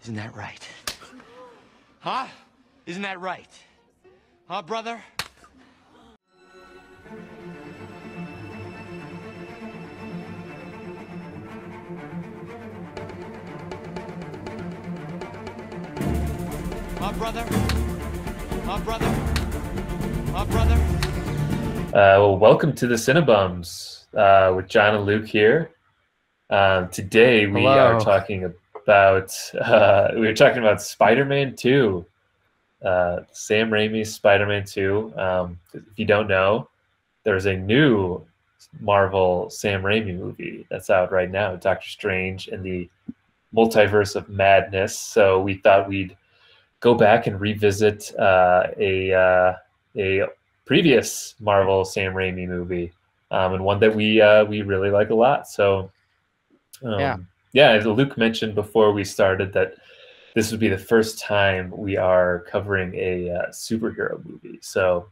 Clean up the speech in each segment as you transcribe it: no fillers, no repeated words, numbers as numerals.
Isn't that right? Huh? Isn't that right? Huh, brother? Huh, brother? Huh, brother? Huh, brother? Well, welcome to the Cinebums with John and Luke here. Today we are Hello. talking about Spider-Man 2, Sam Raimi's Spider-Man 2. If you don't know, there's a new Marvel Sam Raimi movie that's out right now, Doctor Strange and the Multiverse of Madness. So we thought we'd go back and revisit a previous Marvel Sam Raimi movie, and one that we really like a lot. So, Yeah. As Luke mentioned before we started, that this would be the first time we are covering a superhero movie. So,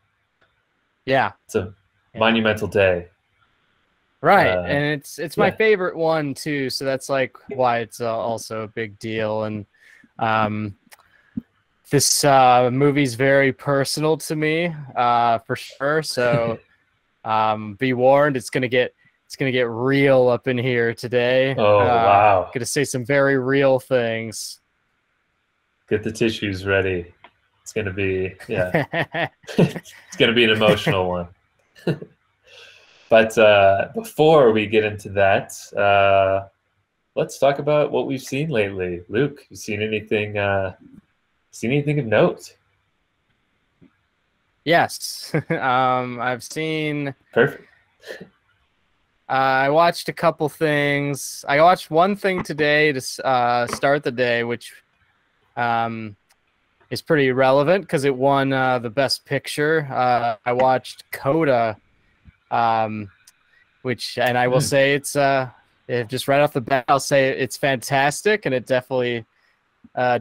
Yeah. it's a monumental day. Right. And it's my yeah. favorite one too, so that's like why it's also a big deal. And this movie's very personal to me, for sure. So be warned, it's gonna get real up in here today. Oh, wow. Gonna say some very real things. Get the tissues ready. It's gonna be it's gonna be an emotional one. But before we get into that, let's talk about what we've seen lately. Luke, you seen anything? Seen anything of note? Yes. I've seen. Perfect. I watched a couple things. I watched one thing today to start the day, which is pretty relevant because it won the Best Picture. I watched Coda, which, and I will say it's just right off the bat, I'll say it's fantastic, and it definitely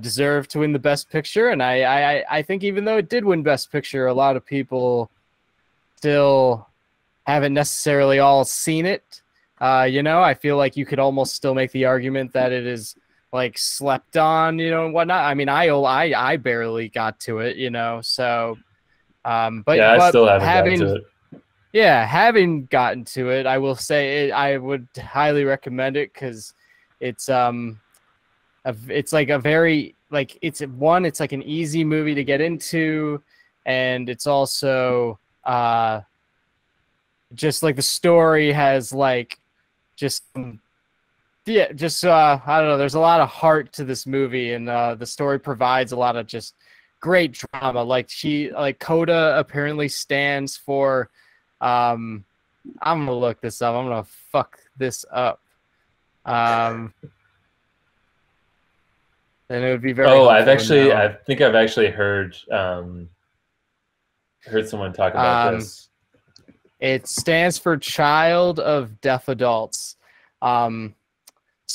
deserved to win the Best Picture. And I think even though it did win Best Picture, a lot of people still haven't necessarily all seen it. I feel like you could almost still make the argument that it is like slept on, and whatnot. I mean, I barely got to it, so but Yeah, I still haven't having gotten to it. yeah, having gotten to it, I will say I would highly recommend it because it's it's like a very it's like an easy movie to get into, and it's also just like the story has like just I don't know, there's a lot of heart to this movie, and the story provides a lot of just great drama. Like Coda apparently stands for I'm gonna look this up. I'm gonna fuck this up. And it would be very helpful I think I've actually heard someone talk about this. It stands for Child of Deaf Adults. So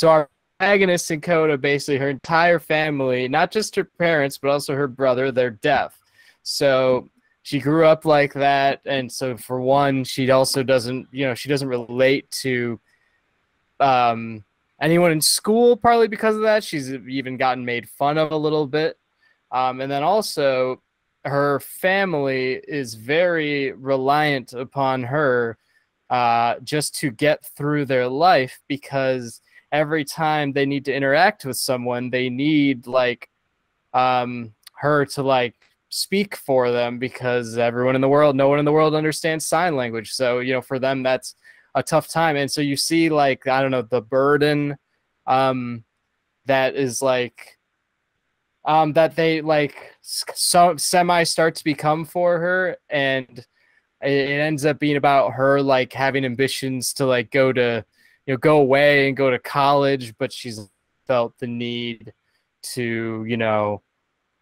our protagonist in Coda, basically her entire family, not just her parents, but also her brother, they're deaf. So she grew up like that. And so for one, she also doesn't relate to anyone in school, partly because of that. She's even gotten made fun of a little bit. And then also her family is very reliant upon her just to get through their life, because every time they need to interact with someone, they need her to speak for them, because no one in the world understands sign language. So, for them, that's a tough time. And so you see I don't know, the burden that is that they semi start to become for her, and it ends up being about her having ambitions to go away and go to college, but she's felt the need to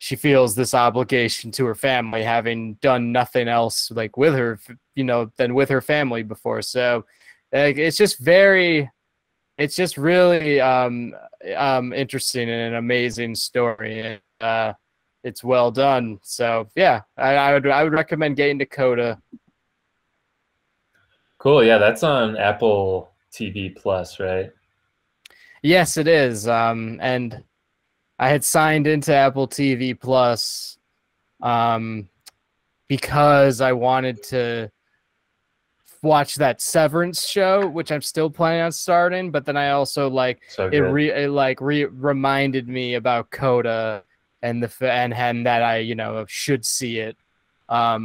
she feels this obligation to her family, having done nothing else with her than with her family before. So it's just really interesting and an amazing story, and it's well done. So yeah, I would recommend getting to Coda. Cool. Yeah, that's on Apple TV Plus, right? Yes, it is. And I had signed into Apple TV Plus because I wanted to watch that Severance show, which I'm still planning on starting. But then I also like reminded me about Coda and and that I should see it. I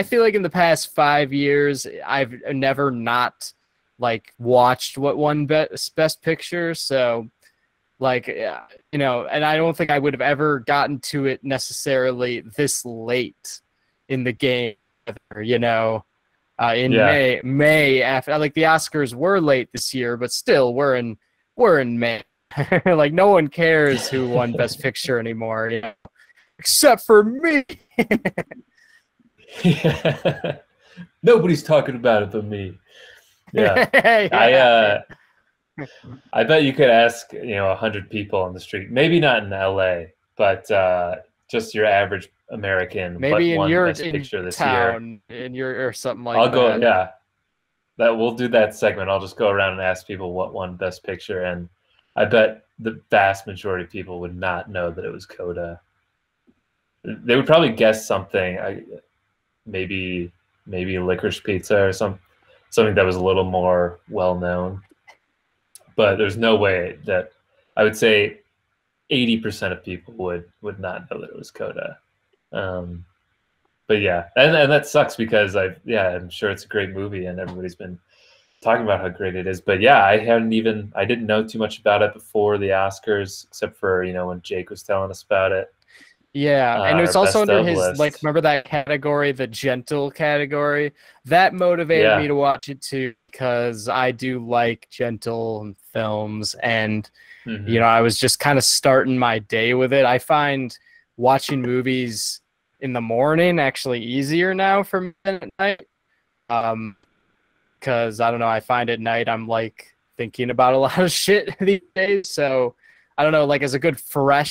feel like in the past 5 years, I've never not like watched what won best picture. So and I don't think I would have ever gotten to it necessarily this late in the game, in May after like the Oscars were late this year, but still we're in May. Like no one cares who won best picture anymore, except for me. Yeah. Nobody's talking about it but me. Yeah. Yeah. I bet you could ask 100 people on the street, maybe not in LA, but just your average American, maybe what in your best picture this town, in your or something like I'll that. go, that we'll do that segment. I'll just go around and ask people what won best picture, and I bet the vast majority of people would not know that it was Coda. They would probably guess something, maybe Licorice Pizza or something that was a little more well known. But there's no way that I would say 80% of people would not know that it was Coda. But yeah, and that sucks because I'm sure it's a great movie and everybody's been talking about how great it is. But yeah, I didn't know too much about it before the Oscars, except for when Jake was telling us about it. Yeah, and it's also under his list. remember that category, the gentle category? That motivated me to watch it too, because I do like gentle films, and I was just kind of starting my day with it. I find watching movies in the morning actually easier now for me than at night. Because I don't know, I find at night I'm like thinking about a lot of shit these days, so I don't know, like as a good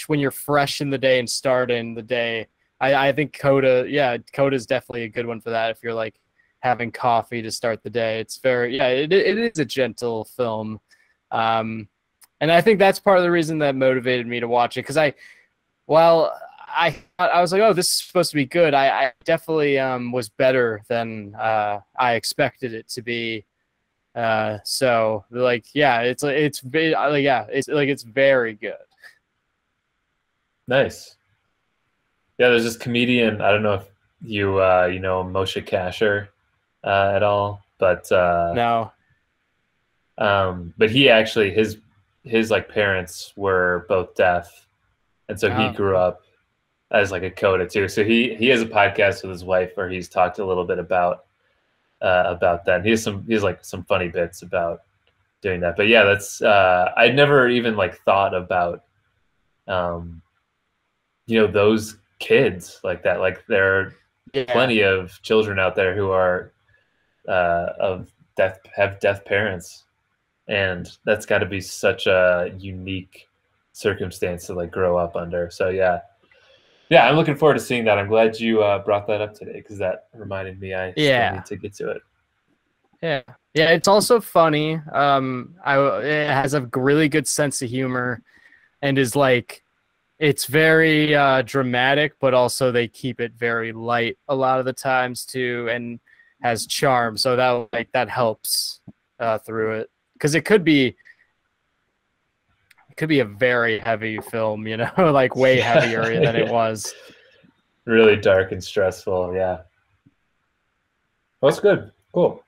when you're fresh in the day and starting the day, I think Coda is definitely a good one for that. If you're like having coffee to start the day, it's it is a gentle film. And I think that's part of the reason that motivated me to watch it. Cause I was like, oh, this is supposed to be good. I definitely was better than I expected it to be. It's very good. Nice. Yeah, there's this comedian. I don't know if you know Moshe Kasher at all, but no. But he actually his like parents were both deaf, and so he grew up as like a Coda too. So he has a podcast with his wife where he's talked a little bit about that. He has some funny bits about doing that. But yeah, that's I'd never even like thought about those kids like that. Like there are plenty of children out there who are have deaf parents, and that's got to be such a unique circumstance to like grow up under. So yeah, I'm looking forward to seeing that. I'm glad you brought that up today, because that reminded me I still need to get to it. Yeah, it's also funny. It has a really good sense of humor, and is like, it's very dramatic, but also they keep it very light a lot of the times too, and has charm. So that helps through it, because it could be a very heavy film, like way heavier than it was. Really dark and stressful. Yeah. That's good. Cool.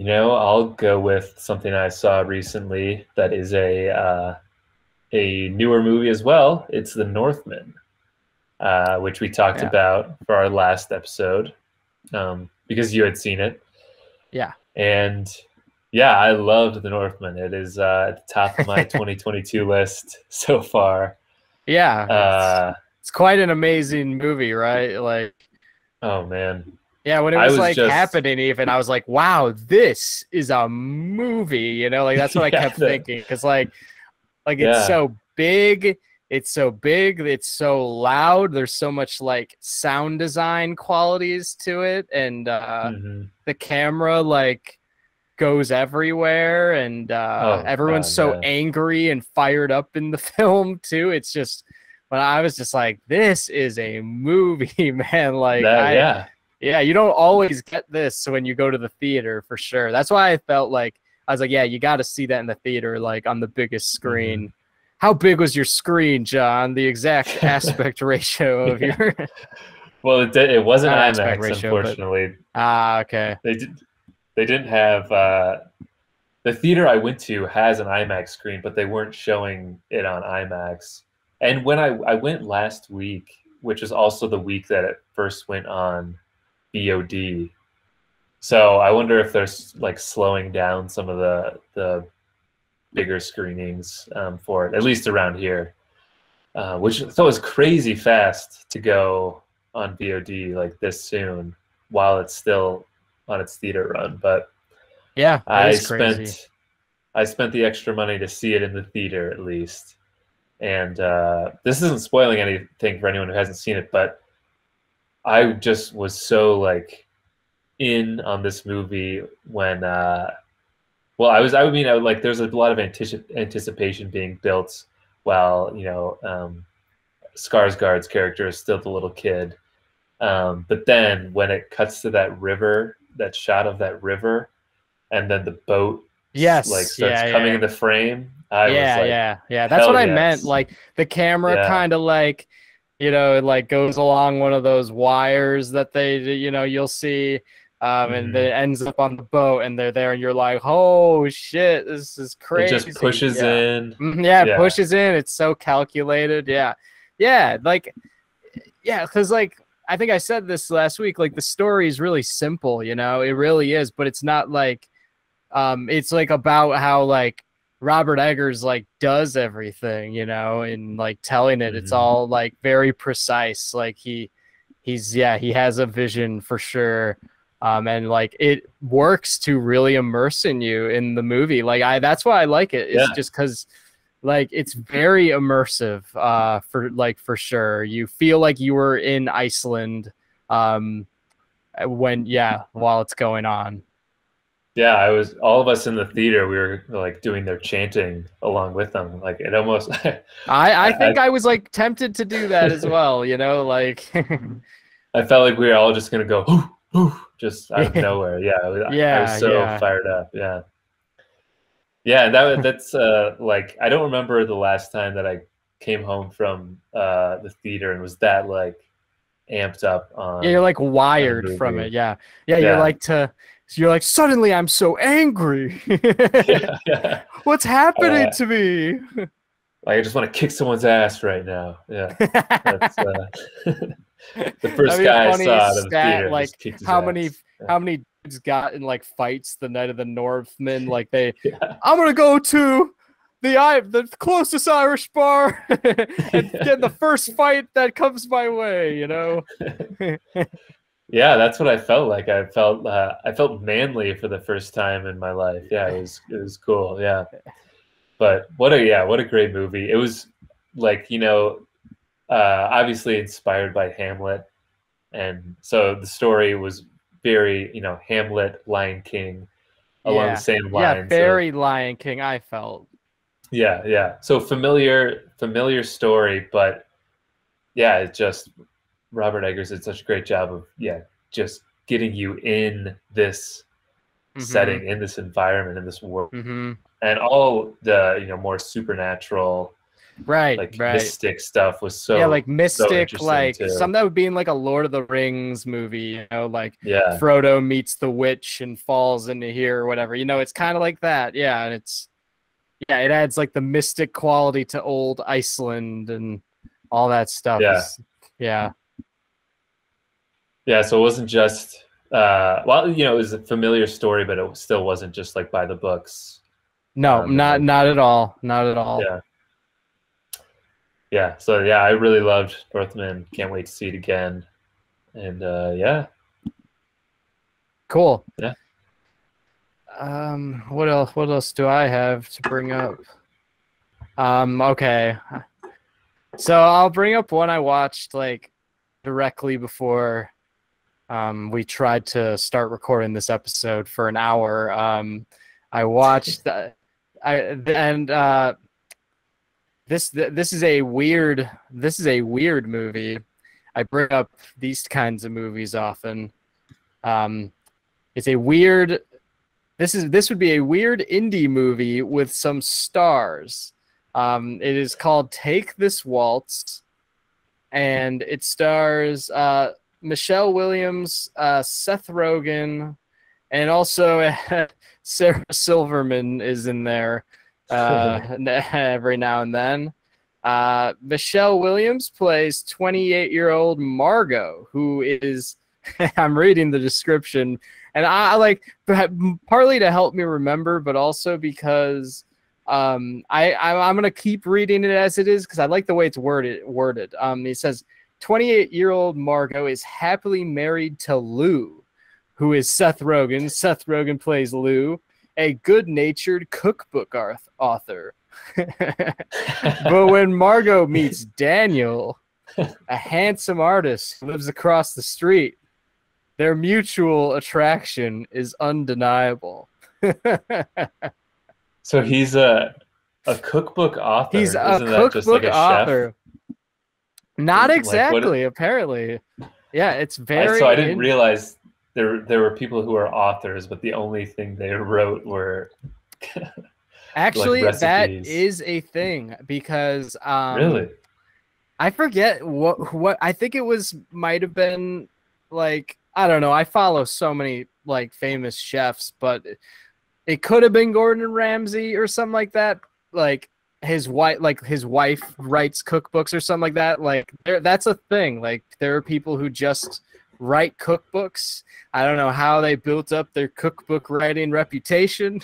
I'll go with something I saw recently that is a newer movie as well. It's The Northman, which we talked about for our last episode, because you had seen it. Yeah. And yeah, I loved The Northman. It is at the top of my 2022 list so far. Yeah. It's quite an amazing movie, right? Like, oh man. Yeah, when it was like happening, even I was like, "Wow, this is a movie!" Like that's what I kept thinking, because like it's so big, it's so loud. There's so much like sound design qualities to it, and the camera like goes everywhere, and Oh, everyone's God, so yeah. angry and fired up in the film too. It's just, when I was just like, this is a movie, man. Like Yeah. yeah, you don't always get this when you go to the theater, for sure. That's why I felt like, I was like, yeah, you got to see that in the theater, like on the biggest screen. Mhm. How big was your screen, John? The exact aspect ratio of Yeah. your Well, it wasn't not aspect IMAX, ratio, but unfortunately. okay. They didn't have the theater I went to has an IMAX screen, but they weren't showing it on IMAX. And when I went last week, which is also the week that it first went on VOD. So I wonder if they're like slowing down some of the bigger screenings for it, at least around here. Which so was crazy fast to go on VOD like this soon while it's still on its theater run. But Yeah, it I is crazy. spent the extra money to see it in the theater at least. And this isn't spoiling anything for anyone who hasn't seen it, but I just was so like in on this movie when well I would like there's a lot of anticipation being built while Skarsgård's character is still the little kid. But then when it cuts to that river, that shot of that river, and then the boat like Yes, starts coming into frame, I was like, yeah. That's hell what I meant. yes. Like the camera Yeah. kind of like, it like goes along one of those wires that they, you'll see, and then Mhm. it ends up on the boat, and they're there, and you're like, oh shit, this is It crazy. just pushes Yeah, in. yeah, it Yeah. pushes in. It's so calculated. Yeah, like, yeah, because like I think I said this last week. Like the story is really simple. It really is, but it's not like. It's like about how like Robert Eggers like does everything, and like telling it. It's Mhm. all like very precise. Like he has a vision for sure. And like it works to really immerse in you in the movie. Like that's why I like it. It's Yeah. just because like it's very immersive. For sure, you feel like you were in Iceland. While it's going on. Yeah, all of us in the theater, we were like doing their chanting along with them. Like it almost I think I was like tempted to do that as well, like I felt like we were all just gonna go just out of nowhere. Yeah, I was so fired up. Yeah. Yeah, and that's like I don't remember the last time that I came home from the theater and was that like amped up on you're like a wired from movie. it. Yeah. You're like suddenly I'm so angry. Yeah. What's happening to me? Like I just want to kick someone's ass right now. Yeah. That's the first guy I saw in the theater like just kicked his how ass. many dudes got in like fights the night of the Northman? Like I'm gonna go to the closest Irish bar and get the first fight that comes my way, Yeah, that's what I felt like. I felt manly for the first time in my life. Yeah, it was cool. Yeah. But what a great movie. It was like, obviously inspired by Hamlet. And so the story was very, Hamlet, Lion King, along the same lines. Yeah, very Lion King, I felt. Yeah. So familiar story, but yeah, it just Robert Eggers did such a great job of just getting you in this setting, in this environment, in this world, and all the more supernatural, mystic stuff was so like mystic, so like too. some that would be in like a Lord of the Rings movie, like Yeah. Frodo meets the witch and falls into here or whatever. It's kind of like that. Yeah, and it adds like the mystic quality to old Iceland and all that stuff. Yeah. So it wasn't just it was a familiar story, but it still wasn't just like by the books. No, not at all. Not at all. Yeah. So yeah, I really loved Northman. Can't wait to see it again. And Cool. Yeah. What else do I have to bring up? Okay. So I'll bring up one I watched like directly before We tried to start recording this episode for an hour. I watched this is a weird movie. I bring up these kinds of movies often. It's a weird. This would be a weird indie movie with some stars. It is called Take This Waltz, and it stars Michelle Williams, Seth Rogen, and also Sarah Silverman is in there every now and then. Michelle Williams plays 28-year-old Margot, who is, I'm reading the description, and I like, partly to help me remember, but also because I'm going to keep reading it as it is because I like the way it's worded. It says, 28-year-old Margot is happily married to Lou, who is Seth Rogen. Seth Rogen plays Lou, a good-natured cookbook author. But when Margot meets Daniel, a handsome artist who lives across the street, their mutual attraction is undeniable. So he's a cookbook author. He's a Isn't that just like cookbook a author. chef? Not Like, exactly, apparently. Yeah, it's very... So I didn't realize there were people who are authors, but the only thing they wrote were Actually, like that recipes. is a thing because Really? I forget what I think it might have been like, I don't know. I follow so many like famous chefs, but it could have been Gordon Ramsay or something like that. Like his wife writes cookbooks or something like that. Like that's a thing. Like there are people who just write cookbooks. I don't know how they built up their cookbook writing reputation.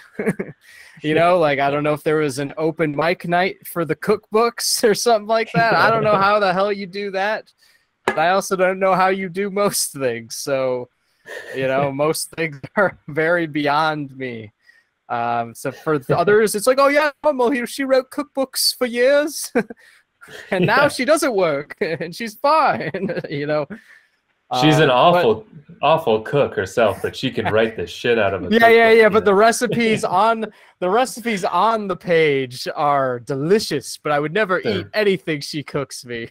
Like I don't know if there was an open mic night for the cookbooks or something like that. I don't know how the hell you do that. But I also don't know how you do most things. So, most things are very beyond me. So for the others, it's like, oh yeah, she wrote cookbooks for years, and now she doesn't work, and she's fine. She's an awful cook herself, but she can write the shit out of it. Yeah. But the recipes on the page are delicious, but I would never eat anything she cooks me.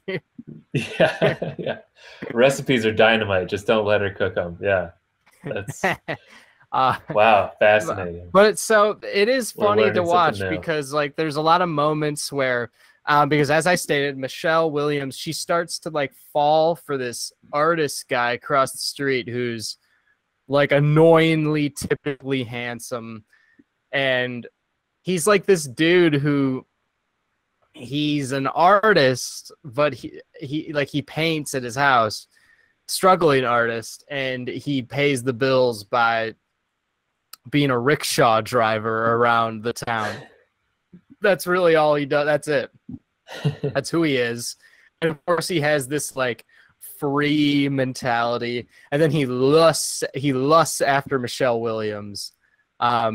Yeah. Recipes are dynamite. Just don't let her cook them. Yeah, that's wow, fascinating. But so it is funny to watch new. because like there's a lot of moments where. Because as I stated, Michelle Williams, she starts to like fall for this artist guy across the street who's like annoyingly typically handsome. And he's like this dude who he's an artist, but he paints at his house, struggling artist, and he pays the bills by being a rickshaw driver around the town. That's really all he does. That's it. That's who he is. And of course he has this like free mentality, and then he lusts after Michelle Williams. But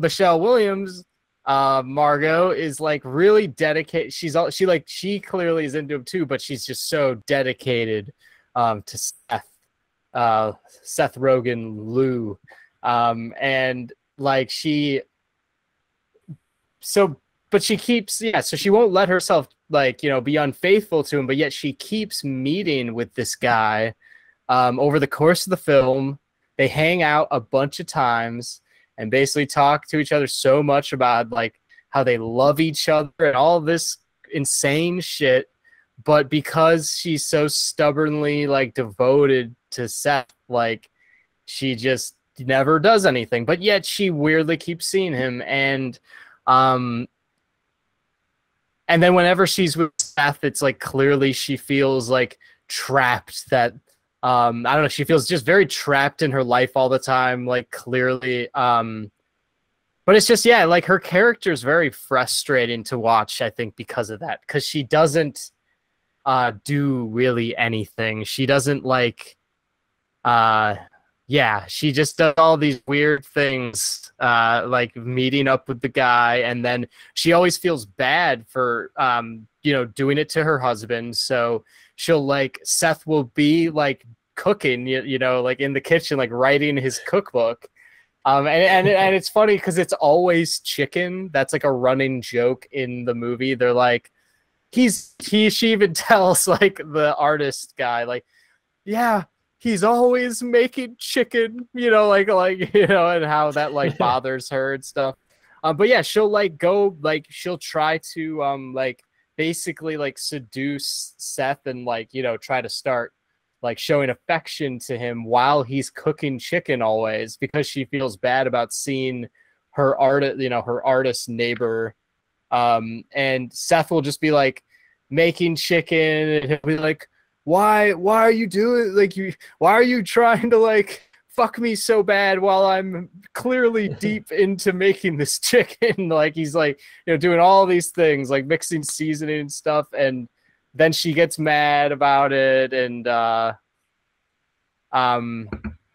Michelle Williams, Margot, is like really dedicated. She clearly is into him too, but she's just so dedicated to Seth Rogen, Lou. And like but she keeps, so she won't let herself be unfaithful to him, but yet she keeps meeting with this guy over the course of the film. They hang out a bunch of times and basically talk to each other so much about like how they love each other and all this insane shit. But because she's so stubbornly like devoted to Seth, like she just never does anything, but yet she weirdly keeps seeing him. And then whenever she's with Seth, it's like clearly she feels like trapped. That I don't know. She feels just very trapped in her life all the time. Like clearly, but it's just like her character is very frustrating to watch. I think because of that, because she doesn't do really anything. She doesn't she just does all these weird things, like meeting up with the guy, and then she always feels bad for, doing it to her husband. So she'll Seth will be cooking, you know, like in the kitchen, like writing his cookbook. And it's funny because it's always chicken. That's like a running joke in the movie. They're like, she even tells like the artist guy, like, yeah, he's always making chicken, you know, like, you know, and how that like bothers her and stuff. But yeah, she'll like go, like, she'll try to like basically like seduce Seth and like, you know, try to start like showing affection to him while he's cooking chicken always, because she feels bad about seeing her artist neighbor. And Seth will just be like making chicken and he'll be like, why are you doing, like, why are you trying to like fuck me so bad while I'm clearly deep into making this chicken? Like, he's like, you know, doing all these things, like mixing seasoning and stuff, and then she gets mad about it, and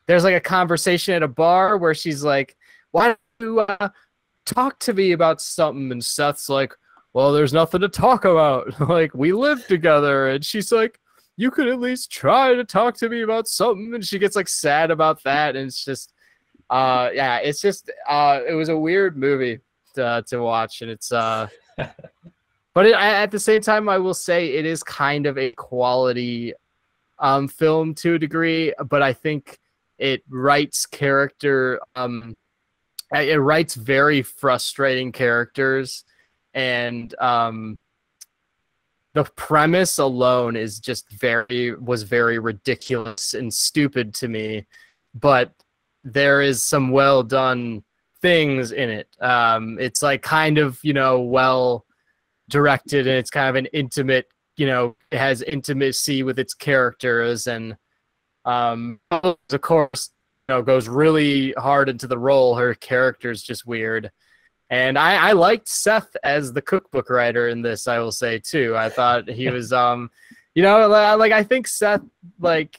there's like a conversation at a bar where she's like, why don't you talk to me about something? And Seth's like, well, there's nothing to talk about. Like, we live together. And she's like, you could at least try to talk to me about something. And she gets like sad about that. And it's just, yeah, it's just, it was a weird movie to watch. And it's, but at the same time, I will say it is kind of a quality film to a degree, but I think it writes it writes very frustrating characters, and the premise alone is just was very ridiculous and stupid to me, but there is some well done things in it. It's like kind of, you know, well directed, and it's kind of an intimate, you know, it has intimacy with its characters, and of course, you know, goes really hard into the role. Her character's just weird. And I liked Seth as the cookbook writer in this, I will say too. I thought he was you know, like, I think Seth, like,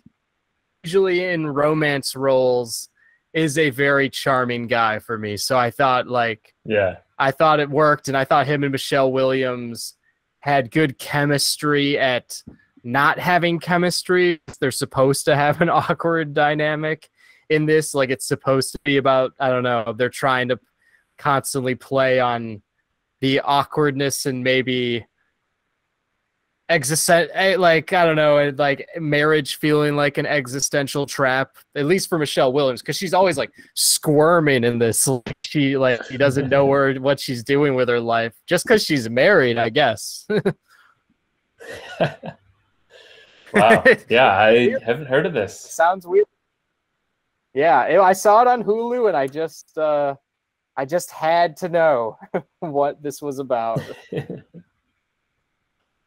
usually in romance roles is a very charming guy for me. So I thought, like, yeah, I thought it worked, and I thought him and Michelle Williams had good chemistry at not having chemistry. They're supposed to have an awkward dynamic in this. Like, it's supposed to be about, I don't know, they're trying to constantly play on the awkwardness and maybe like, I don't know, like marriage feeling like an existential trap, at least for Michelle Williams, because she's always like squirming in this. Like, she doesn't know what she's doing with her life just because she's married, I guess. Wow. Yeah, I haven't heard of this. Sounds weird. Yeah, I saw it on Hulu, and I just had to know what this was about.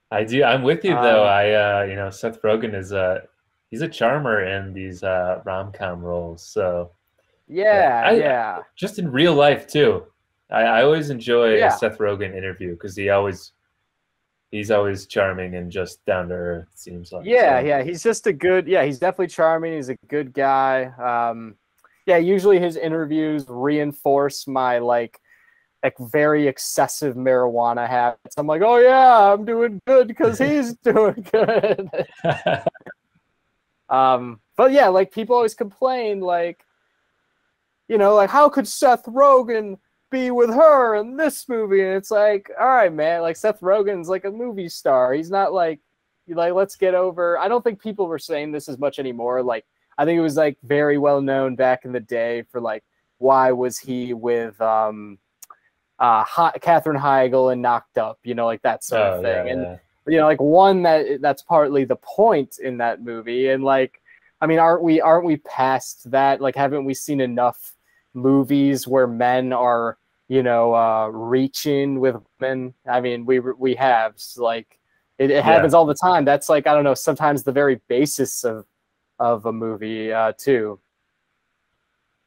I do. I'm with you though. You know, Seth Rogen is he's a charmer in these rom-com roles. So yeah. Just in real life too. I always enjoy a Seth Rogen interview because he's always charming and just down to earth, it seems like. Yeah, he's just he's definitely charming. He's a good guy. Yeah, usually his interviews reinforce my like very excessive marijuana habits. I'm like, oh yeah, I'm doing good because he's doing good. But yeah, like, people always complain, like, you know, like, how could Seth Rogen be with her in this movie? And it's like, all right, man, like, Seth Rogen's like a movie star. He's not like let's get over. I don't think people were saying this as much anymore. Like, I think it was like very well known back in the day for like, why was he with Katherine Heigl and Knocked Up, you know, like that sort of thing. And you know, like, one that's partly the point in that movie. And like, I mean, aren't we past that? Like, haven't we seen enough movies where men are, you know, reaching with women? I mean, we have, like, it happens all the time. That's like, I don't know, sometimes the very basis of a movie too.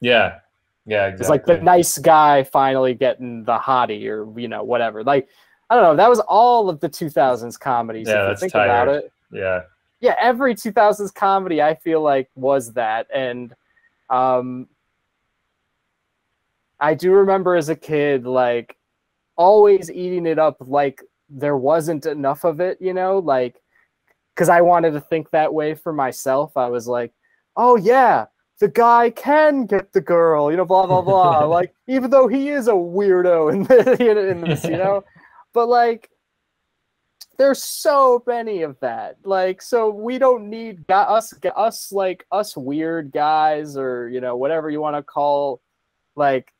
Yeah, exactly. It's like the nice guy finally getting the hottie, or, you know, whatever. Like, I don't know, that was all of the 2000s comedies, if you think about it. Yeah, every 2000s comedy, I feel like, was that. And I do remember as a kid, like, always eating it up like there wasn't enough of it, you know, like, because I wanted to think that way for myself. I was like, oh yeah, the guy can get the girl, blah blah blah. Like, even though he is a weirdo in this, but like, there's so many of that. Like, so we don't need us weird guys, or whatever you want to call, like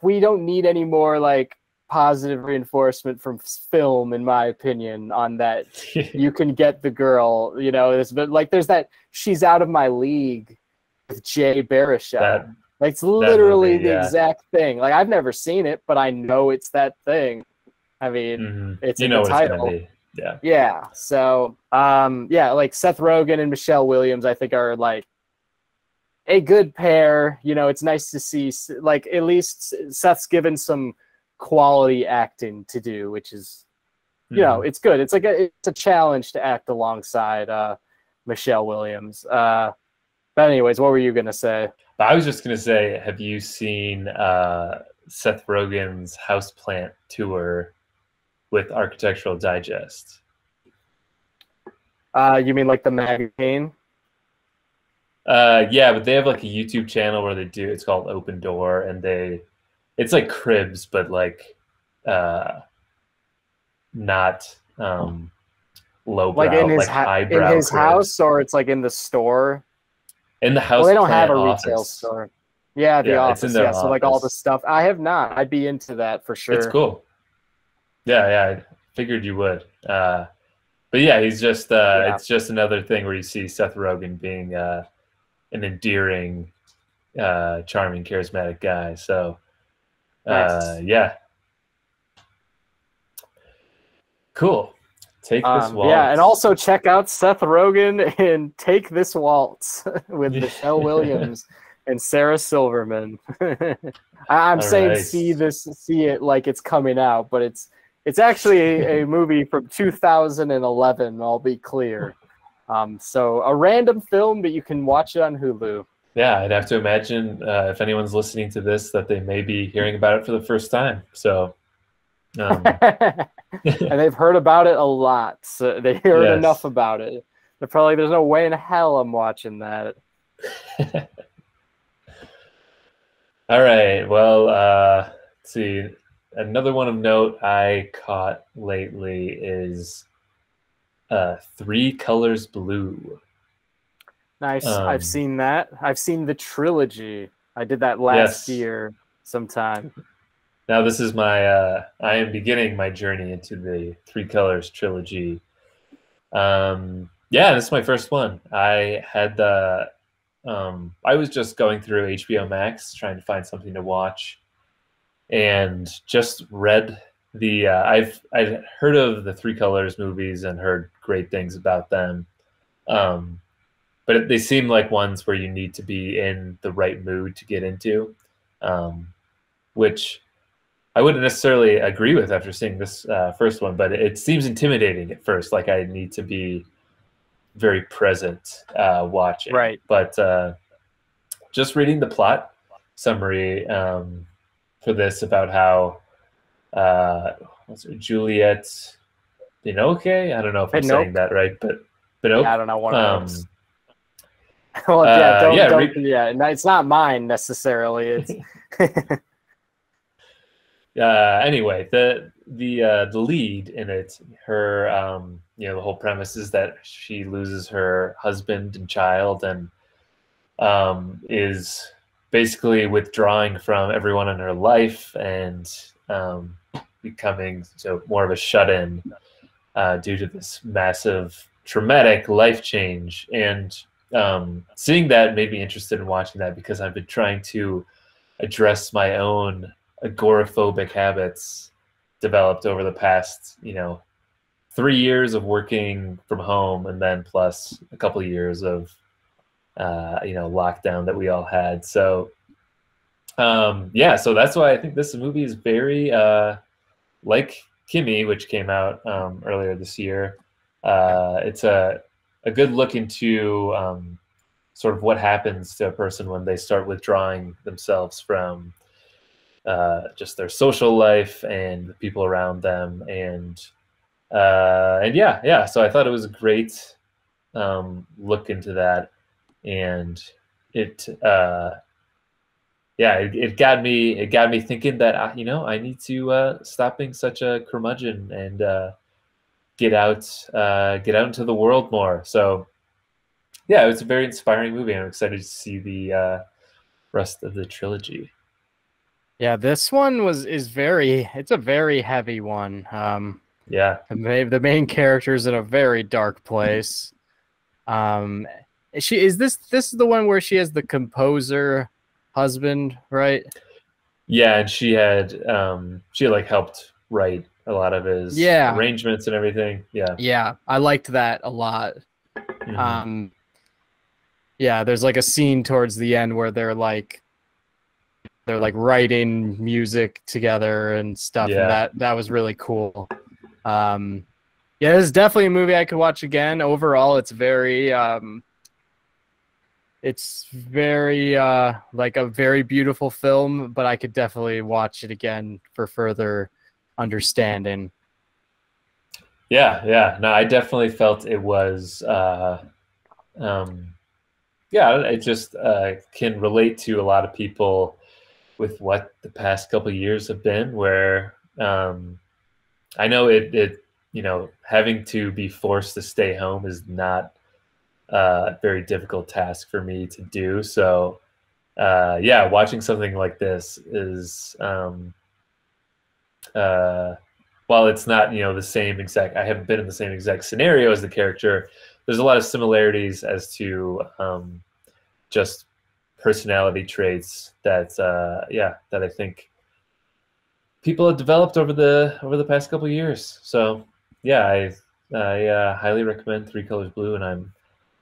we don't need any more like positive reinforcement from film, in my opinion, on that. You can get the girl, but like, there's that She's Out of My League with Jay Baruchel. Like, it's literally the exact thing. Like, I've never seen it, but I know it's that thing. I mean, it's in the title. Yeah. So, like Seth Rogen and Michelle Williams, I think, are like a good pair. It's nice to see, like, at least Seth's given some quality acting to do, which is, it's good. It's like it's a challenge to act alongside Michelle Williams. But anyways, what were you gonna say? I was just gonna say, have you seen Seth Rogen's Houseplant tour with Architectural Digest? You mean like the magazine? Yeah, but they have like a YouTube channel where it's called Open Door, and it's like Cribs, but like not lowbrow, like in his highbrow. In his house, or it's like in the store. In the house. Well, they don't have a office. Retail store. Yeah, the office. It's in their office. So like all the stuff. I have not. I'd be into that for sure. It's cool. Yeah, I figured you would. But yeah, he's just it's just another thing where you see Seth Rogen being an endearing, charming, charismatic guy. So nice. Yeah. Cool. Take This Waltz. Yeah, and also check out Seth Rogen in Take This Waltz with Michelle Williams and Sarah Silverman. I'm saying right. see it like it's coming out, but it's actually a movie from 2011, I'll be clear. So a random film, but you can watch it on Hulu. Yeah, I'd have to imagine if anyone's listening to this that they may be hearing about it for the first time. So, and they've heard about it a lot. So they heard enough about it. They're probably, there's no way in hell I'm watching that. All right. Well, let's see. Another one of note I caught lately is Three Colors Blue. Nice. I've seen that. I've seen the trilogy. I did that last year sometime. Now this is my I am beginning my journey into the Three Colors trilogy. This is my first one. I had I was just going through HBO Max trying to find something to watch, and just read the I'd heard of the Three Colors movies and heard great things about them. But they seem like ones where you need to be in the right mood to get into, which I wouldn't necessarily agree with after seeing this first one, but it seems intimidating at first. Like I need to be very present watching. Right. But just reading the plot summary for this about how Juliette Binoche? I don't know if I'm saying that right, but Binoche? Yeah, I don't know one of those. Well, it's not mine necessarily. It's anyway, the lead in it, her the whole premise is that she loses her husband and child, and is basically withdrawing from everyone in her life and becoming more of a shut-in due to this massive traumatic life change. And seeing that made me interested in watching that, because I've been trying to address my own agoraphobic habits developed over the past 3 years of working from home, and then plus a couple of years of lockdown that we all had. So so that's why I think this movie is very like Kimmy, which came out earlier this year. It's a good look into sort of what happens to a person when they start withdrawing themselves from just their social life and the people around them. And so I thought it was a great look into that. and it it got me thinking that I need to stop being such a curmudgeon and get out into the world more. So yeah, it was a very inspiring movie. I'm excited to see the rest of the trilogy. Yeah, this one it's a very heavy one. Yeah. The main character's in a very dark place. This is the one where she has the composer husband, right? Yeah, and she like helped write a lot of his arrangements and everything. Yeah, I liked that a lot. Mhm. Yeah, there's like a scene towards the end where they're like writing music together and stuff, and that was really cool. Yeah, this is definitely a movie I could watch again. Overall, it's very like a very beautiful film, but I could definitely watch it again for further understanding. Yeah. No, I definitely felt it was it just can relate to a lot of people with what the past couple of years have been, where I know it having to be forced to stay home is not a very difficult task for me to do. So watching something like this is while it's not the same exact, I haven't been in the same exact scenario as the character, there's a lot of similarities as to just personality traits that that I think people have developed over the past couple of years. So yeah, I highly recommend Three Colors Blue, and I'm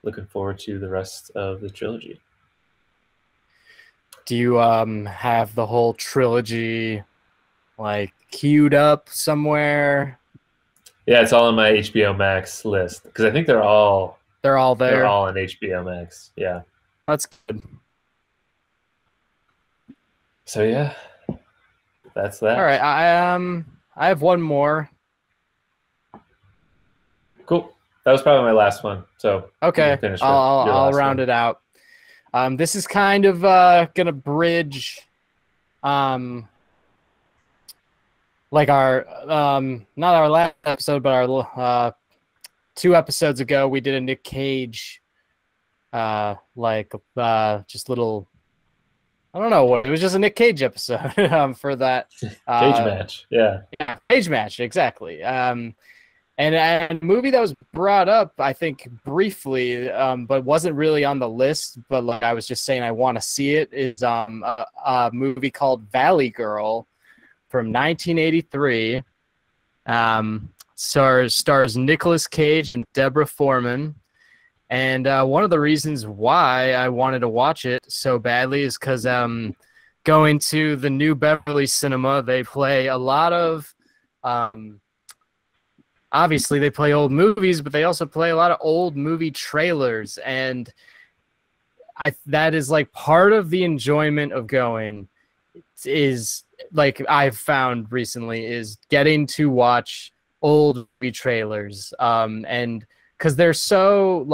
looking forward to the rest of the trilogy. Do you have the whole trilogy like queued up somewhere? Yeah, it's all on my HBO Max list because I think they're all there. They're all on HBO Max. Yeah, that's good. So yeah, that's that. All right, I have one more. Cool. That was probably my last one. So okay, I'll round it out. This is kind of gonna bridge, like our not our last episode, but our 2 episodes ago we did a Nick Cage, just little. I don't know what it was, just a Nick Cage episode for that Cage match. Yeah, Cage match, exactly. And a movie that was brought up, I think, briefly, but wasn't really on the list. But like I was just saying, I want to see it. Is a movie called Valley Girl from 1983. Stars Nicolas Cage and Deborah Foreman. And one of the reasons why I wanted to watch it so badly is because going to the New Beverly Cinema, they play a lot of. Obviously, they play old movies, but they also play a lot of old movie trailers, and that is like part of the enjoyment of going. Is like I've found recently is getting to watch old movie trailers, and because they're so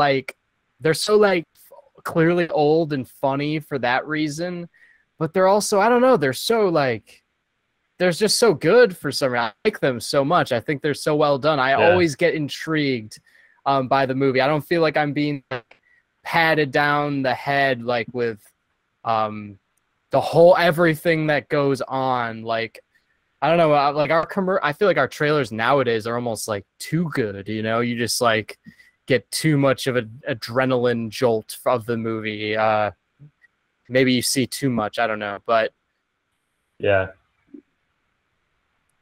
clearly old and funny for that reason, but they're also, I don't know, they're just so good for some reason. I like them so much. I think they're so well done. I always get intrigued by the movie. I don't feel like I'm being patted down the head like with the whole everything that goes on. Like I don't know, like I feel like our trailers nowadays are almost like too good. You just like get too much of an adrenaline jolt of the movie. Maybe you see too much. I don't know, but yeah.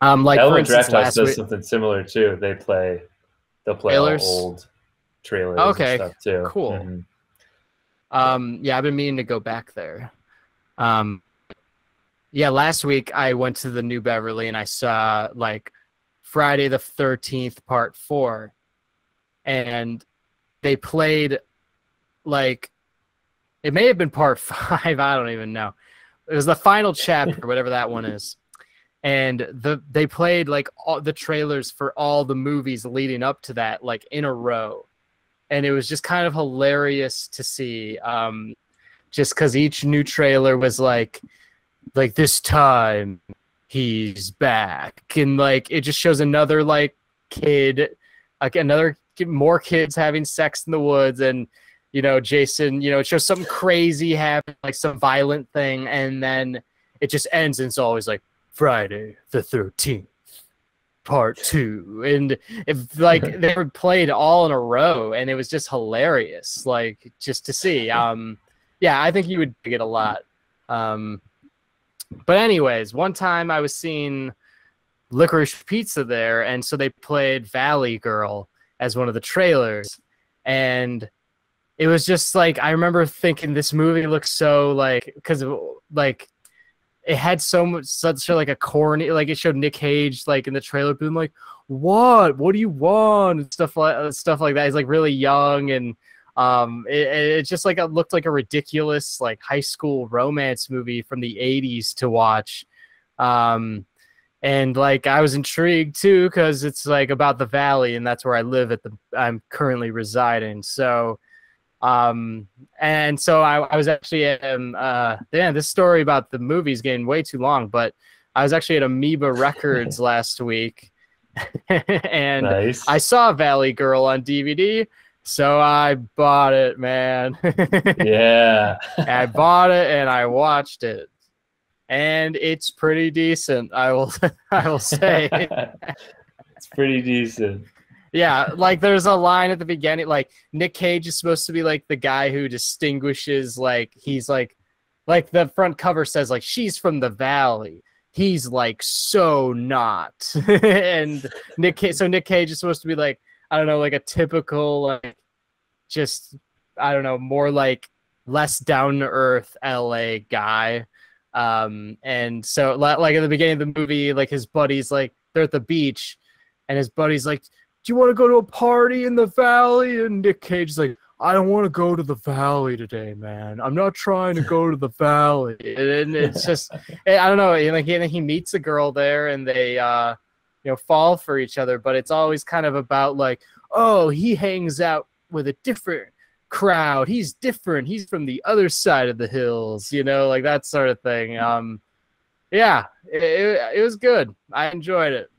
Like Element for instance, Draft House does something similar too. They'll play all old trailers and stuff too. Cool. Mm-hmm. Yeah, I've been meaning to go back there. Yeah, last week I went to the New Beverly and I saw like Friday the 13th Part 4, and they played like it may have been Part 5. I don't even know. It was the final chapter, whatever that one is. And they played like all the trailers for all the movies leading up to that, like in a row. and it was just kind of hilarious to see. Just because each new trailer was like this time he's back, and like it just shows another like kid, like more kids having sex in the woods, and Jason, it shows something crazy happen, like some violent thing, and then it just ends, and it's always like Friday the 13th. Part 2, and if like they were played all in a row, and it was just hilarious, like just to see. Yeah, I think you would dig it a lot. But anyways, one time I was seeing Licorice Pizza there, and so they played Valley Girl as one of the trailers, and it was just like I remember thinking this movie looks so like because like. It had such like a corny, like it showed Nick Cage like in the trailer being like, what do you want, and stuff like that. He's like really young, and it just like it looked like a ridiculous like high school romance movie from the 80s to watch. And like I was intrigued too because it's like about the valley, and that's where I live I'm currently residing. So and so I was actually at this story about the movie's getting way too long, but I was actually at Amoeba Records last week, and Nice. I saw Valley Girl on DVD, so I bought it, man. Yeah. I bought it and I watched it, and it's pretty decent. I will say. It's pretty decent. Yeah, like there's a line at the beginning, like Nick Cage is supposed to be like the guy who distinguishes, like he's like the front cover says like she's from the valley. He's like so not, and Nick Cage is supposed to be like I don't know, like a typical like just I don't know, more like less down to earth LA guy. And so like at the beginning of the movie, like his buddies like they're at the beach, and his buddy's like, do you want to go to a party in the valley? And Nick Cage's like, I don't want to go to the valley today, man. I'm not trying to go to the valley. And it's just, I don't know. Like he meets a girl there, and they, fall for each other. But it's always kind of about like, oh, he hangs out with a different crowd. He's different. He's from the other side of the hills, like that sort of thing. Yeah, it was good. I enjoyed it.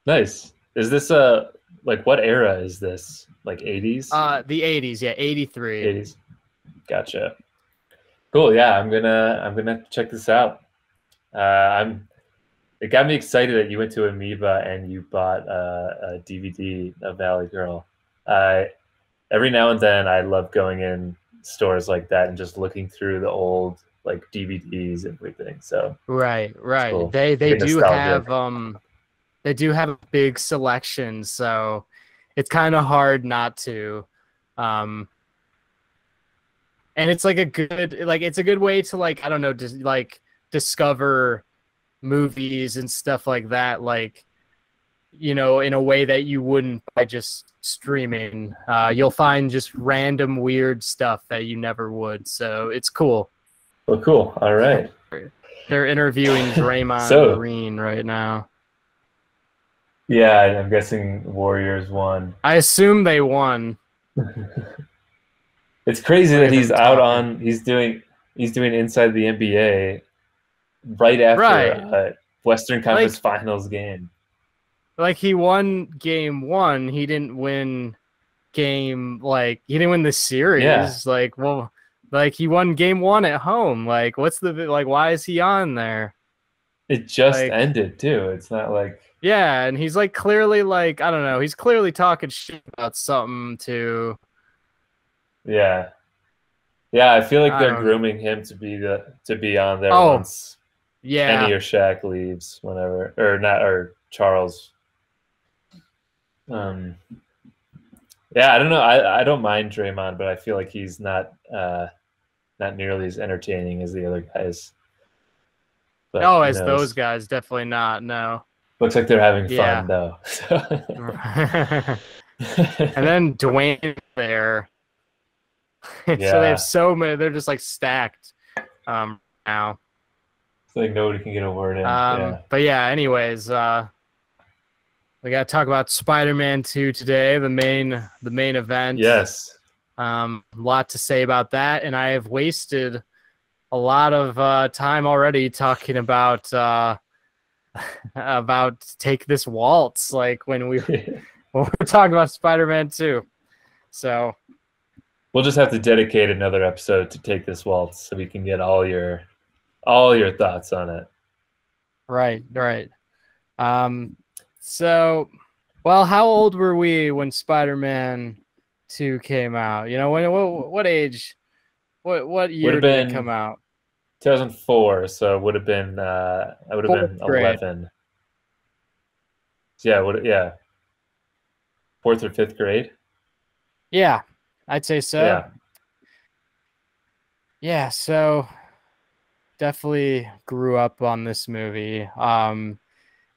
Nice. Is this like what era is this? Like 80s? The 80s, yeah, 83. 80s. Gotcha. Cool. Yeah, I'm gonna check this out. It got me excited that you went to Amoeba and you bought a DVD of Valley Girl. Every now and then I love going in stores like that and just looking through the old like DVDs and everything. So right. Cool. They Pretty do nostalgic. have they do have a big selection, so it's kind of hard not to. And it's like it's a good way to like I don't know, just like discover movies and stuff like that, like in a way that you wouldn't by just streaming. You'll find just random weird stuff that you never would, so it's cool. Well, cool. All right. They're interviewing Draymond Green right now. Yeah, I'm guessing Warriors won. I assume they won. It's crazy that he's out on. He's doing Inside the NBA right after Western Conference Finals game. Like he won game 1, he didn't win game he didn't win the series. Yeah. He won game 1 at home. Like what's why is he on there? It just ended too. It's not like. Yeah, and he's like clearly like I don't know. He's clearly talking shit about something too. Yeah, I feel like they're grooming him to be on there once. Yeah, Kenny or Shaq leaves, whenever or Charles. Yeah, I don't know. I don't mind Draymond, but I feel like he's not nearly as entertaining as the other guys. But as those guys, definitely not. No. Looks like they're having fun though. And then Dwayne there. So they have so many. They're just like stacked now. It's like nobody can get a word in. But yeah. Anyways, We got to talk about Spider-Man 2 today, the main event. Yes. A lot to say about that, and I have wasted a lot of time already talking about Take This Waltz, like when we when we're talking about Spider-Man 2. So we'll just have to dedicate another episode to Take This Waltz so we can get all your thoughts on it. Right. So, well, how old were we when Spider-Man 2 came out? You know, what age? What year did it come out? 2004. So it would have been I would have been 11. Yeah. 4th or 5th grade. Yeah, I'd say so. Yeah. So definitely grew up on this movie.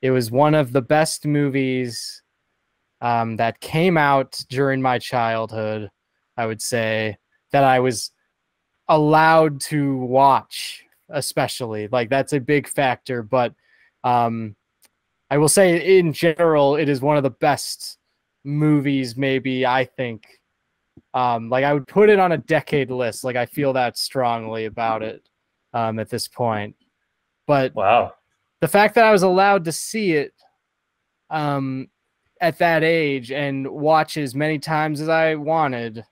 It was one of the best movies that came out during my childhood, I would say, that I was allowed to watch, especially. Like, that's a big factor. But I will say, in general, it is one of the best movies, maybe, I think. Like, I would put it on a decade list. Like, I feel that strongly about it at this point. But wow, the fact that I was allowed to see it at that age and watch as many times as I wanted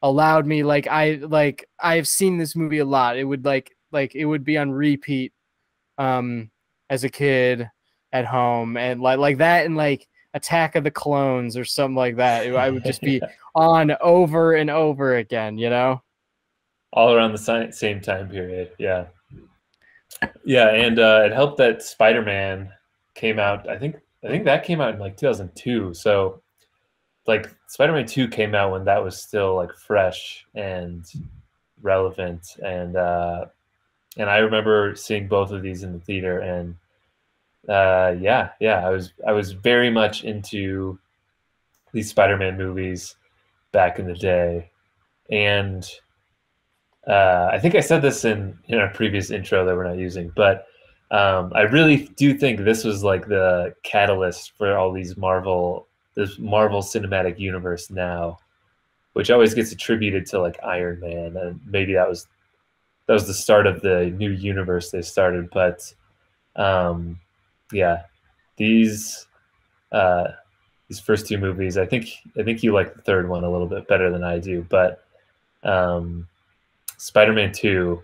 allowed me, I've seen this movie a lot. It would it would be on repeat as a kid at home, and like that, and like Attack of the Clones or something like that. I would just be on over and over again, you know? All around the same time period. Yeah. Yeah, and it helped that Spider-Man came out. I think that came out in like 2002. So like Spider-Man 2 came out when that was still like fresh and relevant, and I remember seeing both of these in the theater, and I was very much into these Spider-Man movies back in the day, and I think I said this in our previous intro that we're not using, but I really do think this was like the catalyst for all this Marvel Cinematic Universe now, which always gets attributed to like Iron Man, and maybe that was the start of the new universe they started. But yeah, these first two movies, I think you like the third one a little bit better than I do, but Spider-Man 2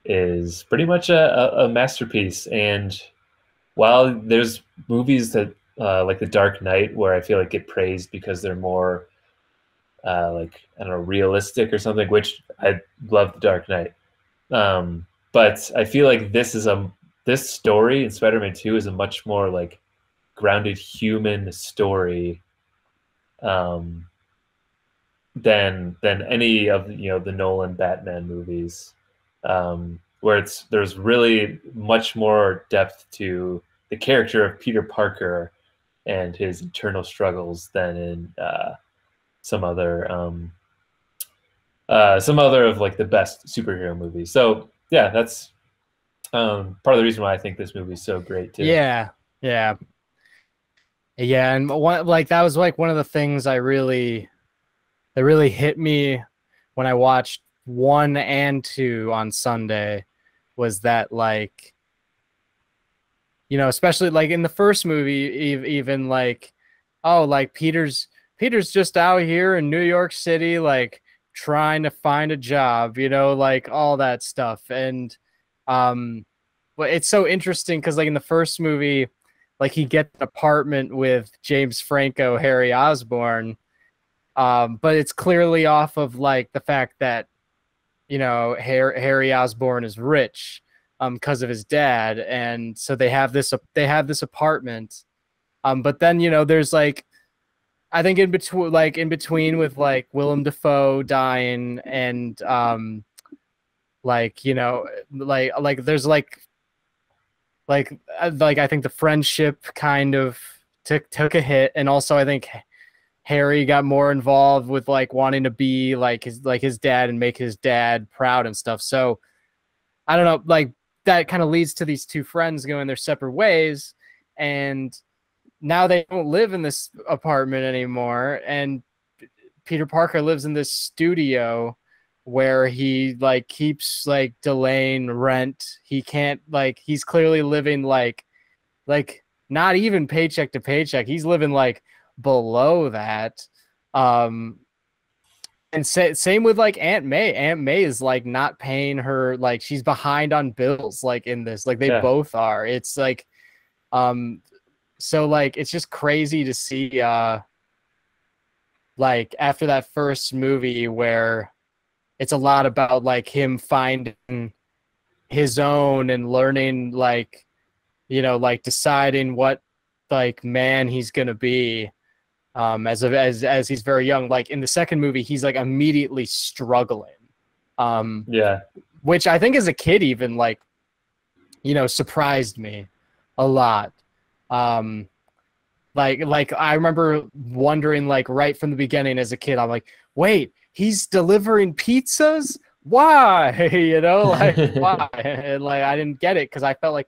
is pretty much a masterpiece. And while there's movies that like The Dark Knight, where I feel like get praised because they're more like, I don't know, realistic or something, which I love The Dark Knight. But I feel like this story in Spider-Man 2 is a much more like grounded human story than any of the Nolan Batman movies, where there's really much more depth to the character of Peter Parker and his internal struggles than in some other of like the best superhero movies. So yeah, that's part of the reason why I think this movie is so great too. Yeah, and that was like one of the things that really hit me when I watched 1 and 2 on Sunday, was that, like, you know, especially like in the first movie, even like, oh, like Peter's just out here in New York City, like trying to find a job, you know, like all that stuff. And but it's so interesting because like in the first movie, like he gets an apartment with James Franco, Harry Osborn, but it's clearly off of like the fact that, you know, Harry Osborn is rich because of his dad, and so they have this apartment. But then, you know, there's like, I think in between with like Willem Dafoe dying and like, you know, like there's like I think the friendship kind of took a hit, and also I think Harry got more involved with like wanting to be like his dad and make his dad proud and stuff. So I don't know, like that kind of leads to these two friends going their separate ways, and now they don't live in this apartment anymore, and Peter Parker lives in this studio where he like keeps like delaying rent. He can't like he's clearly living like not even paycheck to paycheck. He's living like below that. And same with like Aunt May. Aunt May is like not paying her, like she's behind on bills like in this. Like they both are. It's like so like it's just crazy to see like after that first movie where it's a lot about like him finding his own and learning like, you know, like deciding what like man he's gonna be as he's very young. Like in the second movie, he's like immediately struggling. Which I think as a kid even like, you know, surprised me a lot. Like I remember wondering like right from the beginning as a kid, I'm like, wait, he's delivering pizzas? Why? You know, like why? And like I didn't get it because I felt like,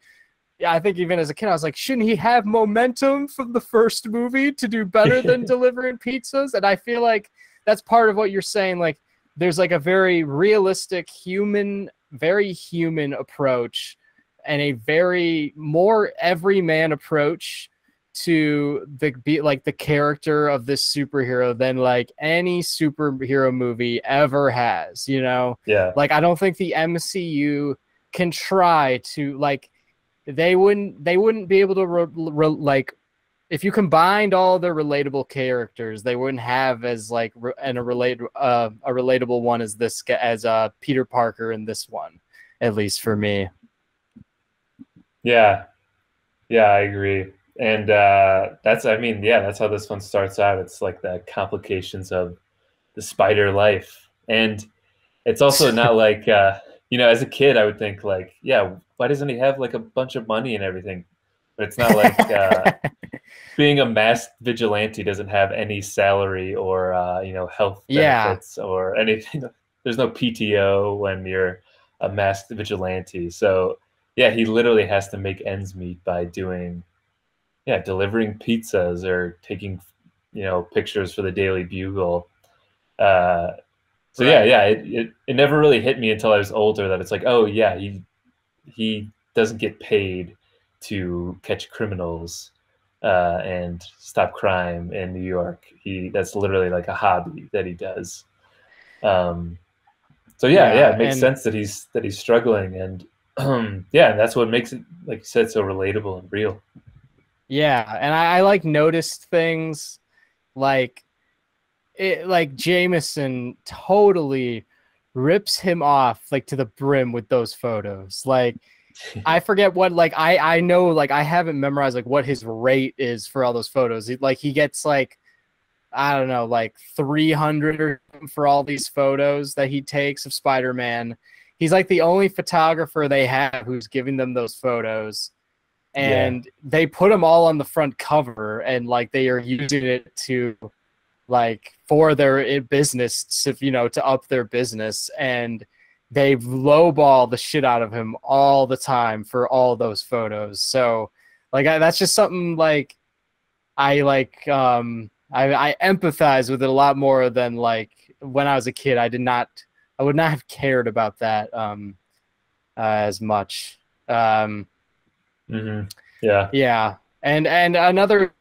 yeah, I think even as a kid, I was like, shouldn't he have momentum from the first movie to do better than delivering pizzas? And I feel like that's part of what you're saying. Like there's like a very realistic very human approach and a very more everyman approach to the character of this superhero than like any superhero movie ever has, you know? Yeah. Like I don't think the MCU can try to like they wouldn't be able to like if you combined all the relatable characters, they wouldn't have as like a relatable one as this as Peter Parker in this one, at least for me. Yeah, I agree. And that's how this one starts out. It's like the complications of the spider life. And it's also not like, you know, as a kid, I would think like, yeah, why doesn't he have like a bunch of money and everything? But it's not like being a masked vigilante doesn't have any salary or, you know, health benefits or anything. There's no PTO when you're a masked vigilante. So yeah, he literally has to make ends meet by delivering pizzas or taking, you know, pictures for the Daily Bugle. It never really hit me until I was older that it's like, oh yeah, he doesn't get paid to catch criminals and stop crime in New York. That's literally like a hobby that he does. It makes sense that he's struggling, and and that's what makes it, like you said, so relatable and real. Yeah, and I like noticed things like Jameson totally rips him off like to the brim with those photos. Like I forget what I know like I haven't memorized like what his rate is for all those photos. He gets like I don't know like 300 for all these photos that he takes of Spider-Man. He's like the only photographer they have who's giving them those photos. And they put them all on the front cover, and like they are using it to like for their business, to up their business, and they lowball the shit out of him all the time for all those photos. So like that's just something like I like I empathize with it a lot more than like when I was a kid. I would not have cared about that as much. Yeah. And another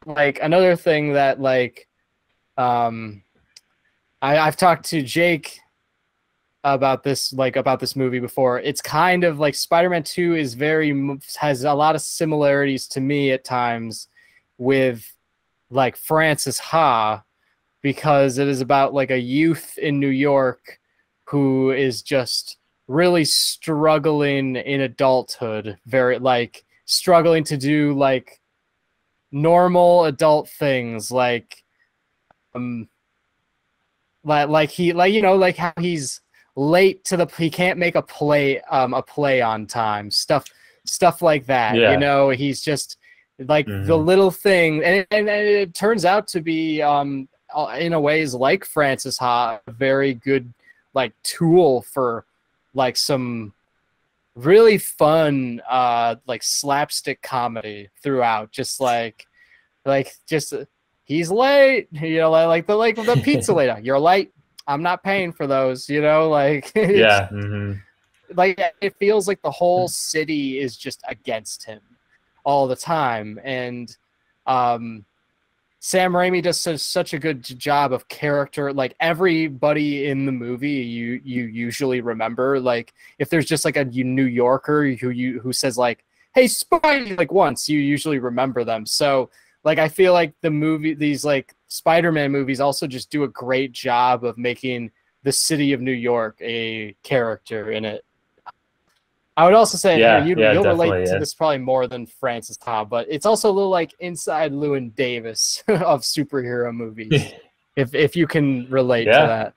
thing that like I've talked to Jake about this movie before. It's kind of like Spider-Man 2 has a lot of similarities to me at times with like Francis Ha, because it is about like a youth in New York who is just really struggling in adulthood, very like struggling to do like normal adult things, like how he's late to he can't make a play on time, stuff like that. You know, he's just like the little thing, and it turns out to be in a ways like Francis Ha, a very good like tool for like some really fun like slapstick comedy throughout, just like like just he's late, you know, like the pizza later. You're late. I'm not paying for those, you know, like it's Yeah. Mm-hmm. like it feels like the whole city is just against him all the time. And Sam Raimi does such a good job of character. Like everybody in the movie, you usually remember. Like if there's just like a New Yorker who says like, "Hey, Spidey," like once, you usually remember them. So like I feel like these like Spider-Man movies also just do a great job of making the city of New York a character in it. I would also say Yeah, here yeah, you'll relate definitely, to yeah. this probably more than Francis Tom, but it's also a little like inside Llewyn Davis of superhero movies, if you can relate to Yeah, that.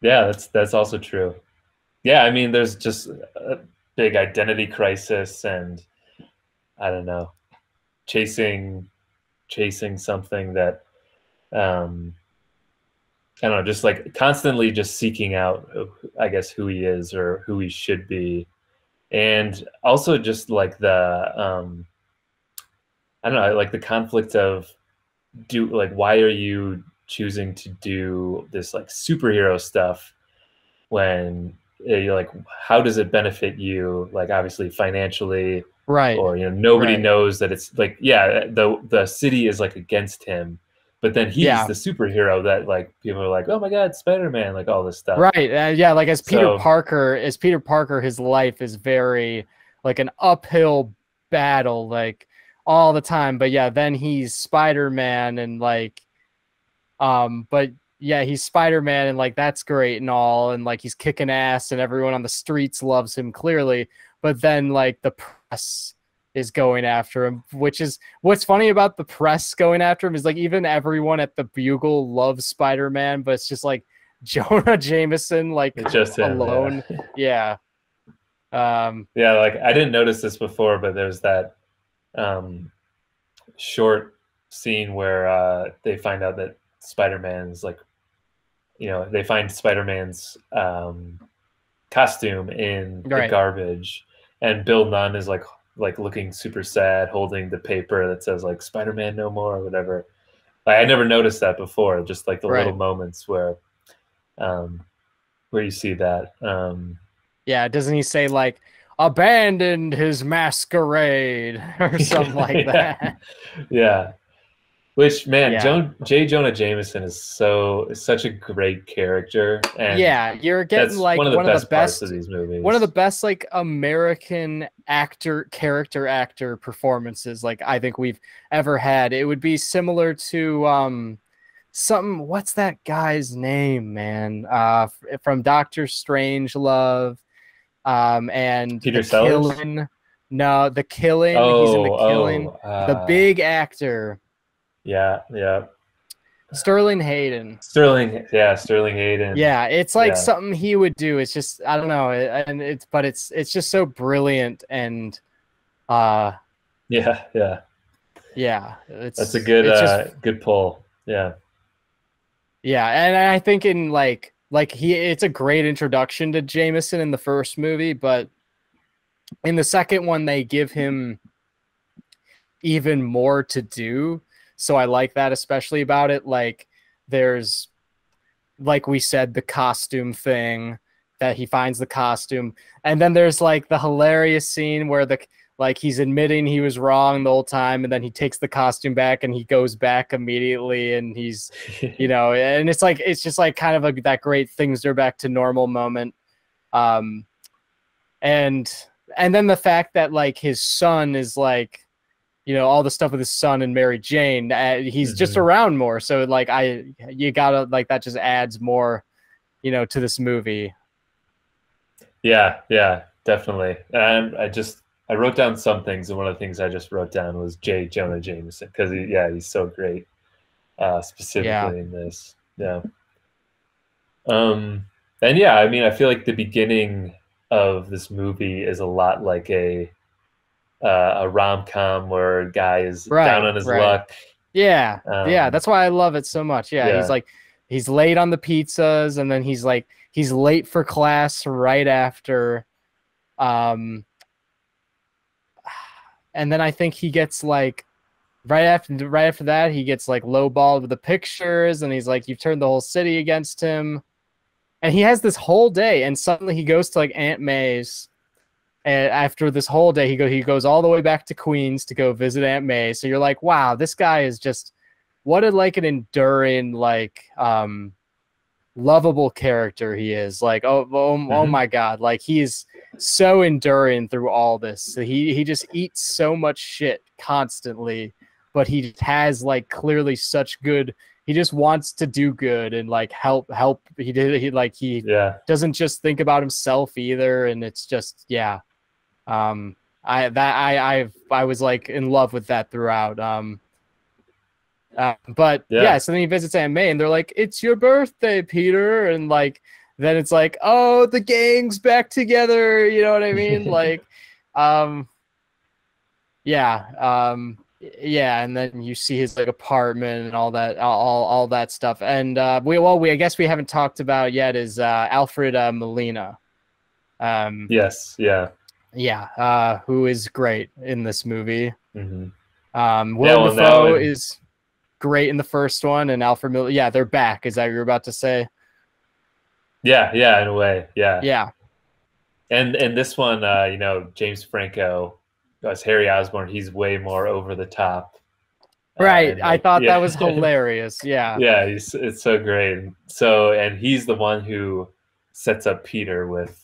yeah, that's also true. Yeah, I mean, there's just a big identity crisis, and I don't know, chasing something that I don't know, just like constantly just seeking out, I guess, who he is or who he should be, and also just like the I don't know, like the conflict of why are you choosing to do this like superhero stuff when you're like, how does it benefit you, like obviously financially, Right. or nobody Right. knows that it's like, yeah, the city is like against him, but then he's Yeah. the superhero that like people are like, oh my god, Spider-Man, like all this stuff. Right. Yeah, like as Peter So Parker, his life is very like an uphill battle, like all the time. But yeah, then he's Spider-Man and like but yeah, he's Spider-Man and like that's great and all, and like he's kicking ass and everyone on the streets loves him clearly. But then like the press is going after him, which is what's funny about the press going after him is like even everyone at the Bugle loves Spider-Man, but it's just like Jonah Jameson like it's just him, alone. Yeah. yeah, like I didn't notice this before, but there's that short scene where they find out that Spider-Man's like, they find Spider-Man's costume in the Right. garbage, and Bill Nunn is like looking super sad, holding the paper that says like Spider-Man no more or whatever. Like I never noticed that before, just like the little Right. moments where you see that. Yeah, doesn't he say like abandoned his masquerade or something like yeah, that? yeah. Which man, Yeah. J. Jonah Jameson is such a great character, and Yeah, you're getting that's like one of the best parts of these movies. one of the best like American character actor performances like I think we've ever had. It would be similar to what's that guy's name, man? From Doctor Strangelove, and Peter The Sellers? Killing. No, The Killing. He's in The Killing. The big actor. Yeah, yeah. Sterling Hayden. Sterling Hayden. Yeah, it's like Yeah. something he would do. It's just I don't know, and it's just so brilliant and Yeah. yeah, That's a good it's just, good pull. Yeah. yeah, and I think in like it's a great introduction to Jameson in the first movie, but in the second one they give him even more to do. So I like that especially about it. Like there's, like we said, the costume thing that he finds the costume. And then there's like the hilarious scene where he's admitting he was wrong the whole time. And then he takes the costume back and he goes back immediately. And he's, and it's just like kind of that great things are back to normal moment. And then the fact that like his son is like, all the stuff with his son and Mary Jane, he's just around more. So like, you gotta like, that just adds more, to this movie. Yeah, definitely. And I wrote down some things, and one of the things I just wrote down was J. Jonah Jameson, because he's so great, specifically in this. Yeah. And yeah, I mean, I feel like the beginning of this movie is a lot like a rom-com where a guy is down on his luck. Yeah, that's why I love it so much. Yeah, he's late on the pizzas, and then he's late for class right after. And then I think he gets like right after that, he gets like lowballed with the pictures, and he's like, "You've turned the whole city against him." And he has this whole day, and suddenly he goes to like Aunt May's. And after this whole day, he goes all the way back to Queens to go visit Aunt May. So you're like, wow, this guy is just what an enduring, like lovable character he is. Like, oh my God, like he's so enduring through all this. So he just eats so much shit constantly, but he has like clearly such good. He just wants to do good and like help. He doesn't just think about himself either, and it's just I was like in love with that throughout. But so then he visits Aunt May, and they're like, "It's your birthday, Peter," and like then it's like, "Oh, the gang's back together." You know what I mean? Like, and then you see his like apartment and all that stuff. And I guess we haven't talked about yet is Alfred Molina. Who is great in this movie. Mm-hmm. Willem Dafoe is great in the first one, and Alfred Molina. Yeah, they're back. Is that what you're about to say? Yeah, in a way. Yeah. And this one, James Franco as Harry Osborn, he's way more over the top. Right. I thought that was hilarious. Yeah. Yeah, it's so great. And he's the one who sets up Peter with,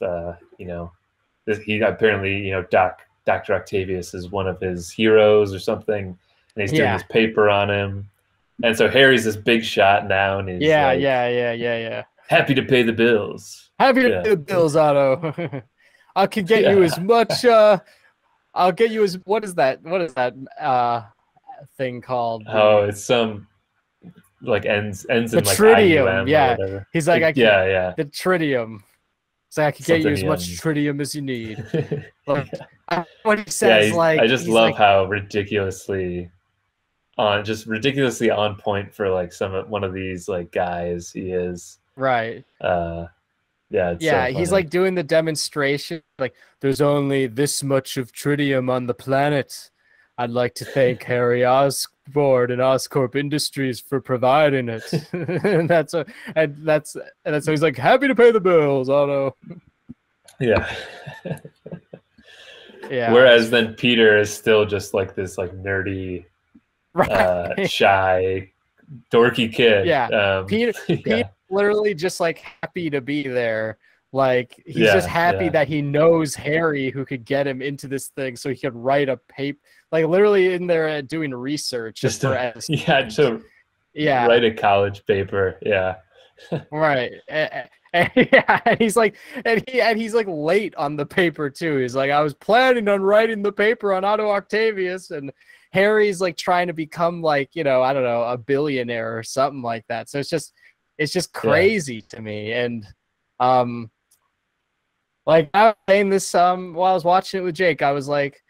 he apparently, Dr. Octavius is one of his heroes or something, and he's doing this paper on him. And so Harry's this big shot now, and he's happy to pay the bills. Happy to pay the bills, Otto. I can get you as much. I'll get you as what is that thing called? Oh, it's some like ends in like tritium. IUM or whatever. He's like, the tritium. So I can get you as much tritium as you need. Like, what he says, I just love how ridiculously on point for like one of these like guys he is. Right. So he's like doing the demonstration. Like, there's only this much of tritium on the planet. I'd like to thank Harry Osborn and Oscorp Industries for providing it. and that's so he's like, happy to pay the bills, Otto. Yeah. Yeah. Whereas then Peter is still just like this like nerdy, shy, dorky kid. Yeah. Peter literally just like happy to be there. Like he's just happy that he knows Harry, who could get him into this thing so he could write a paper, like literally in there doing research to write a college paper. Right. And he's like late on the paper too. He's like, I was planning on writing the paper on Otto Octavius, and Harry's like trying to become like, I don't know, a billionaire or something like that. So it's just crazy to me. And like I was saying this while I was watching it with Jake, I was like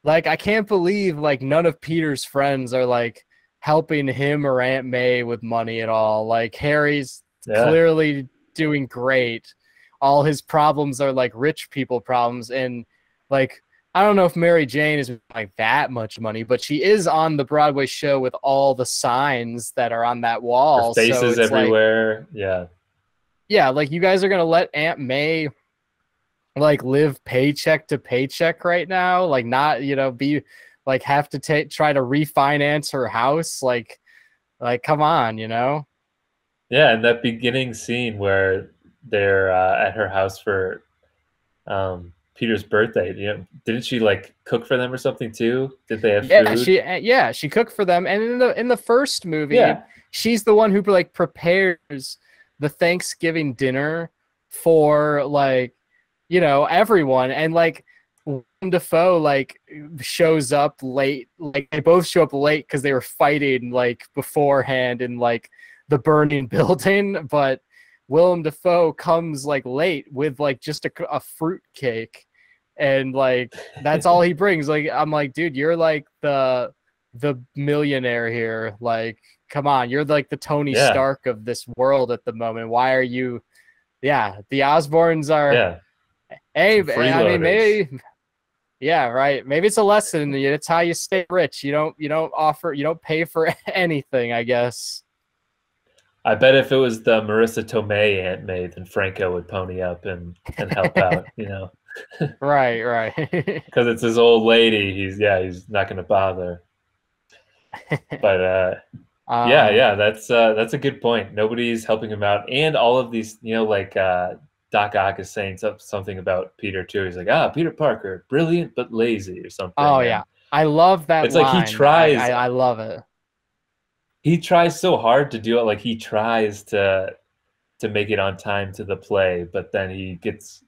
I can't believe like none of Peter's friends are like helping him or Aunt May with money at all. Like Harry's clearly doing great. All his problems are like rich people problems, and like I don't know if Mary Jane is like that much money, but she is on the Broadway show with all the signs that are on that wall. Her faces so everywhere. Yeah, like you guys are gonna let Aunt May like live paycheck to paycheck right now, like not be like have to try to refinance her house, like come on. And that beginning scene where they're at her house for Peter's birthday, didn't she like cook for them or something too? Did they have food? She cooked for them. And in the first movie, she's the one who like prepares the Thanksgiving dinner for like everyone, and like Willem Dafoe like shows up late. Like they both show up late because they were fighting like beforehand in like the burning building, but Willem Dafoe comes like late with like just a fruit cake, and like that's all he brings. Like I'm like, dude, you're like the millionaire here. Like, come on, you're like the Tony Stark of this world at the moment. Why are you? Yeah, the Osborns are. Hey, I mean, Yeah, right. Maybe it's a lesson. It's how you stay rich. You don't pay for anything, I guess. I bet if it was the Marissa Tomei Aunt May, then Franco would pony up and help out, you know, Right, right. because it's his old lady. He's not going to bother. But yeah, that's a good point. Nobody's helping him out, and all of these, you know, like Doc Ock is saying something about Peter too. He's like, Peter Parker, brilliant but lazy, or something. Oh yeah, I love that. It's line. like he tries. I love it. He tries so hard to do it. Like he tries to make it on time to the play, but then he gets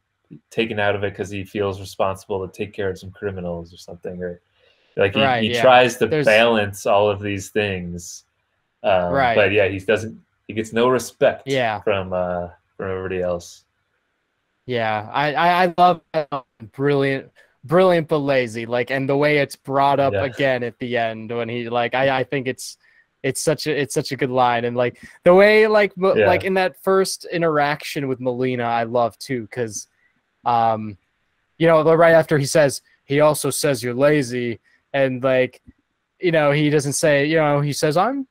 taken out of it because he feels responsible to take care of some criminals or something, or like he tries to balance all of these things. But yeah, he gets no respect from everybody else. Yeah, I love that. Brilliant but lazy, like, and the way it's brought up again at the end when he like I think it's such a good line, and like the way like in that first interaction with Melina I love too, because you know, right after he also says you're lazy, and like, you know, he doesn't say, you know, he says I'm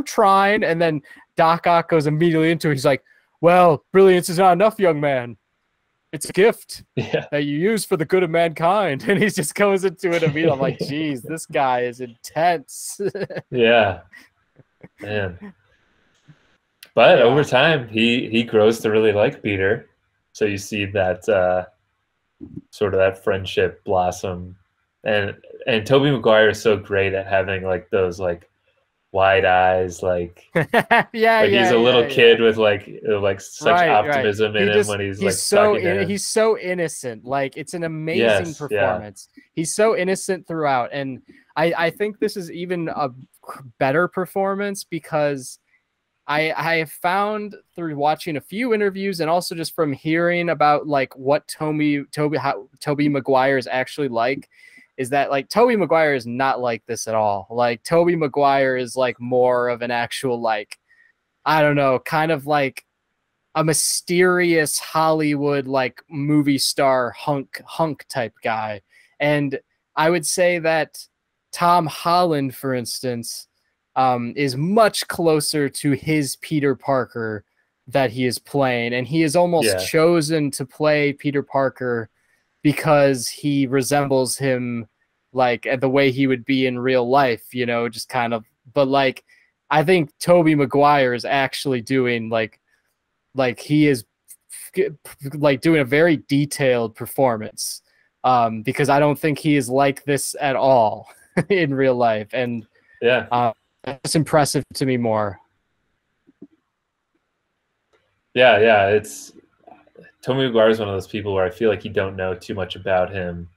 trying, and then Doc Ock goes immediately into it. He's like, well, brilliance is not enough, young man. It's a gift that you use for the good of mankind. And he just goes into it immediately. I'm like, geez, this guy is intense. Yeah, man. But over time, he grows to really like Peter. So you see that sort of that friendship blossom. And Tobey Maguire is so great at having like those like wide eyes, like he's a little kid with like such optimism in him when he's like he's so innocent. Like, it's an amazing performance. He's so innocent throughout, and I think this is even a better performance because I have found through watching a few interviews and also just from hearing about like what Tobey Maguire is actually like, is that like Tobey Maguire is not like this at all. Like Tobey Maguire is like more of an actual, like, I don't know, kind of like a mysterious Hollywood like movie star hunk type guy. And I would say that Tom Holland, for instance, is much closer to his Peter Parker that he is playing. And he is almost chosen to play Peter Parker because he resembles him like the way he would be in real life, you know, just kind of. But like, I think Tobey Maguire is actually doing like he is like doing a very detailed performance, because I don't think he is like this at all in real life. And it's impressive to me more. Yeah, it's Tobey Maguire is one of those people where I feel like you don't know too much about him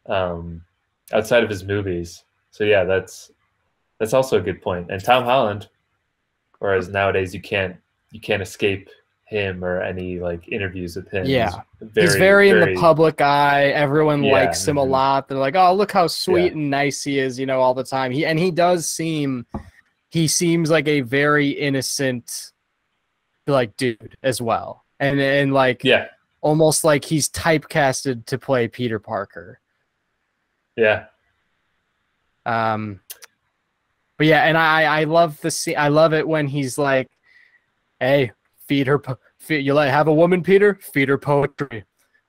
outside of his movies. So yeah, that's also a good point. And Tom Holland, whereas nowadays you can't escape him or any like interviews with him. Yeah, he's very in the public eye. Everyone likes him a lot. They're like, oh, look how sweet and nice he is, you know, all the time. He seems like a very innocent like dude as well. And like, almost like he's typecasted to play Peter Parker. Yeah. But yeah, and I love the scene. I love it when he's like, hey, feed her. You like have a woman, Peter? Feed her poetry.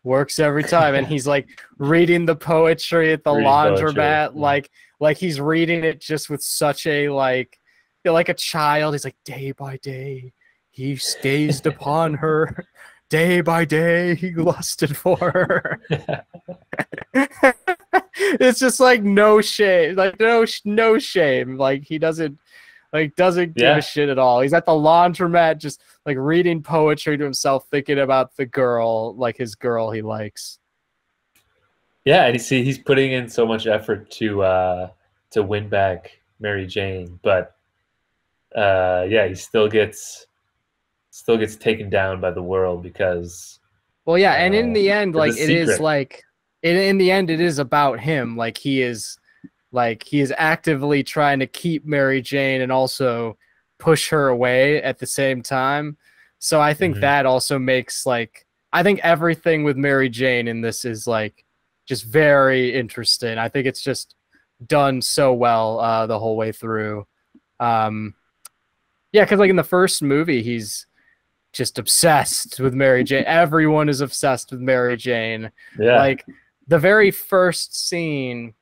Works every time. And he's like reading the poetry at the laundromat, like he's reading it just with such a like a child. He's like, day by day, he gazed upon her. Day by day, he lusted for her. It's just like no shame, like no shame. Like he doesn't give a shit at all. He's at the laundromat just like reading poetry to himself, thinking about the girl, like his girl he likes. Yeah, and he's putting in so much effort to win back Mary Jane, but he still gets taken down by the world because and in the end, like it is like in the end it is about him. Like he is actively trying to keep Mary Jane and also push her away at the same time. So I think that also makes like, I think everything with Mary Jane in this is like just very interesting. I think it's just done so well the whole way through. Yeah, because like in the first movie, he's just obsessed with Mary Jane. Everyone is obsessed with Mary Jane. Yeah. Like the very first scene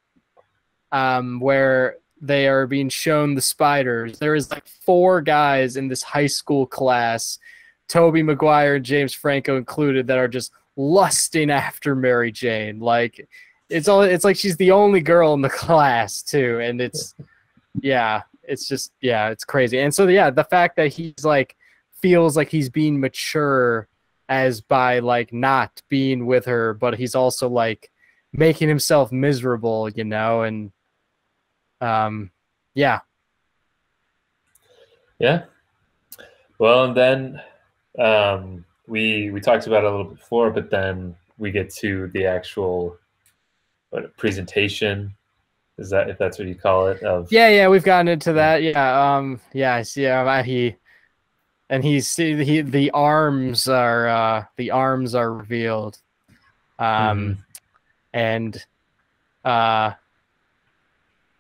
where they are being shown the spiders, there is like 4 guys in this high school class, Tobey Maguire and James Franco included, that are just lusting after Mary Jane. Like it's like she's the only girl in the class too, and it's it's crazy. And so the fact that he's like feels like he's being mature as by like not being with her, but he's also like making himself miserable, you know, and yeah. Well, and then we talked about it a little bit before, but then we get to the actual presentation. Is that, if that's what you call it? Of we've gotten into that. I see. The arms are revealed, and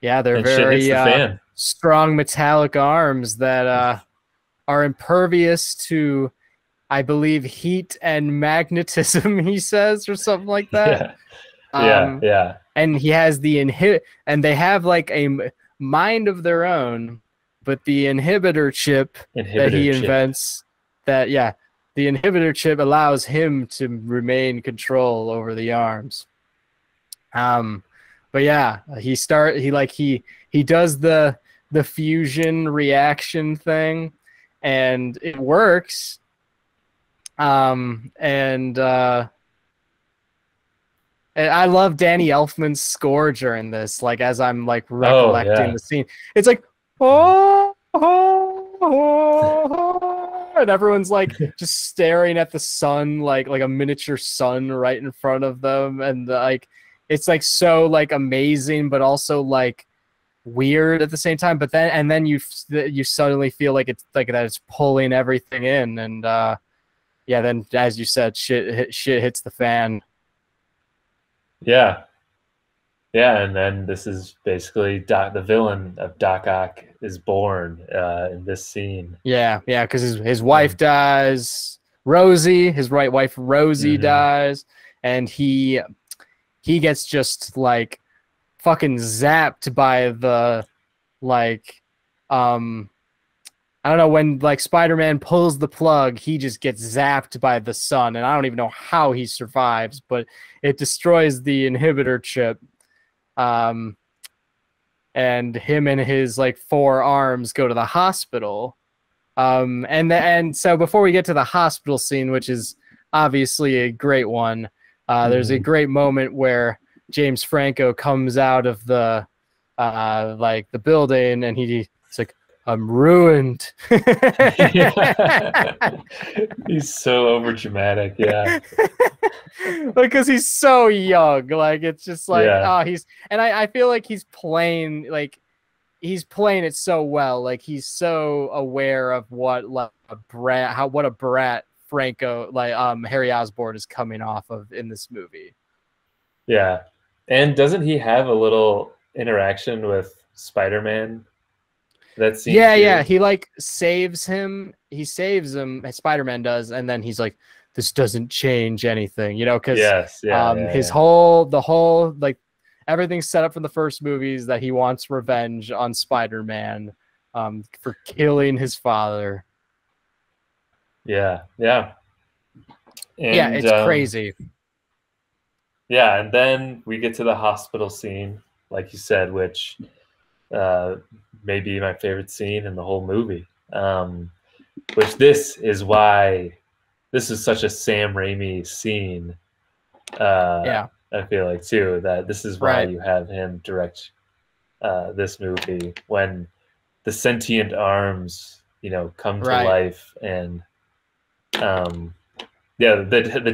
they're very strong metallic arms that are impervious to, I believe, heat and magnetism, he says, or something like that. And he has and they have like a mind of their own, but the inhibitor chip that he invents, the inhibitor chip allows him to remain control over the arms. But yeah, he does the fusion reaction thing, and it works. And I love Danny Elfman's score during this. Like as I'm like recollecting the scene, it's like and everyone's like just staring at the sun, like a miniature sun right in front of them, and like it's like so like amazing, but also like weird at the same time. But then you suddenly feel like it's like that it's pulling everything in, and then as you said, shit hits the fan. Yeah, and then this is basically the villain of Doc Ock is born in this scene. Yeah, because his wife dies. Rosie, his right wife Rosie dies, and he gets just like fucking zapped by the like I don't know, when like Spider-Man pulls the plug, he just gets zapped by the sun, and I don't even know how he survives, but it destroys the inhibitor chip. And him and his like 4 arms go to the hospital. And so before we get to the hospital scene, which is obviously a great one, there's a great moment where James Franco comes out of the like the building, and he's like, I'm ruined. He's so over dramatic, yeah. Because he's so young. Like it's just like I feel like he's playing it so well. Like he's so aware of what a brat Franco, like Harry Osborn, is coming off of in this movie. Yeah. And doesn't he have a little interaction with Spider-Man? That scene too? He like saves him. He saves him. Spider-Man does, and then he's like, "This doesn't change anything," you know, because the whole like everything's set up from the first movies that he wants revenge on Spider-Man for killing his father. And, it's crazy. Yeah, and then we get to the hospital scene, like you said, which may be my favorite scene in the whole movie. Which this is such a Sam Raimi scene. I feel like too, that this is why you have him direct this movie, when the sentient arms, you know, come to life, and the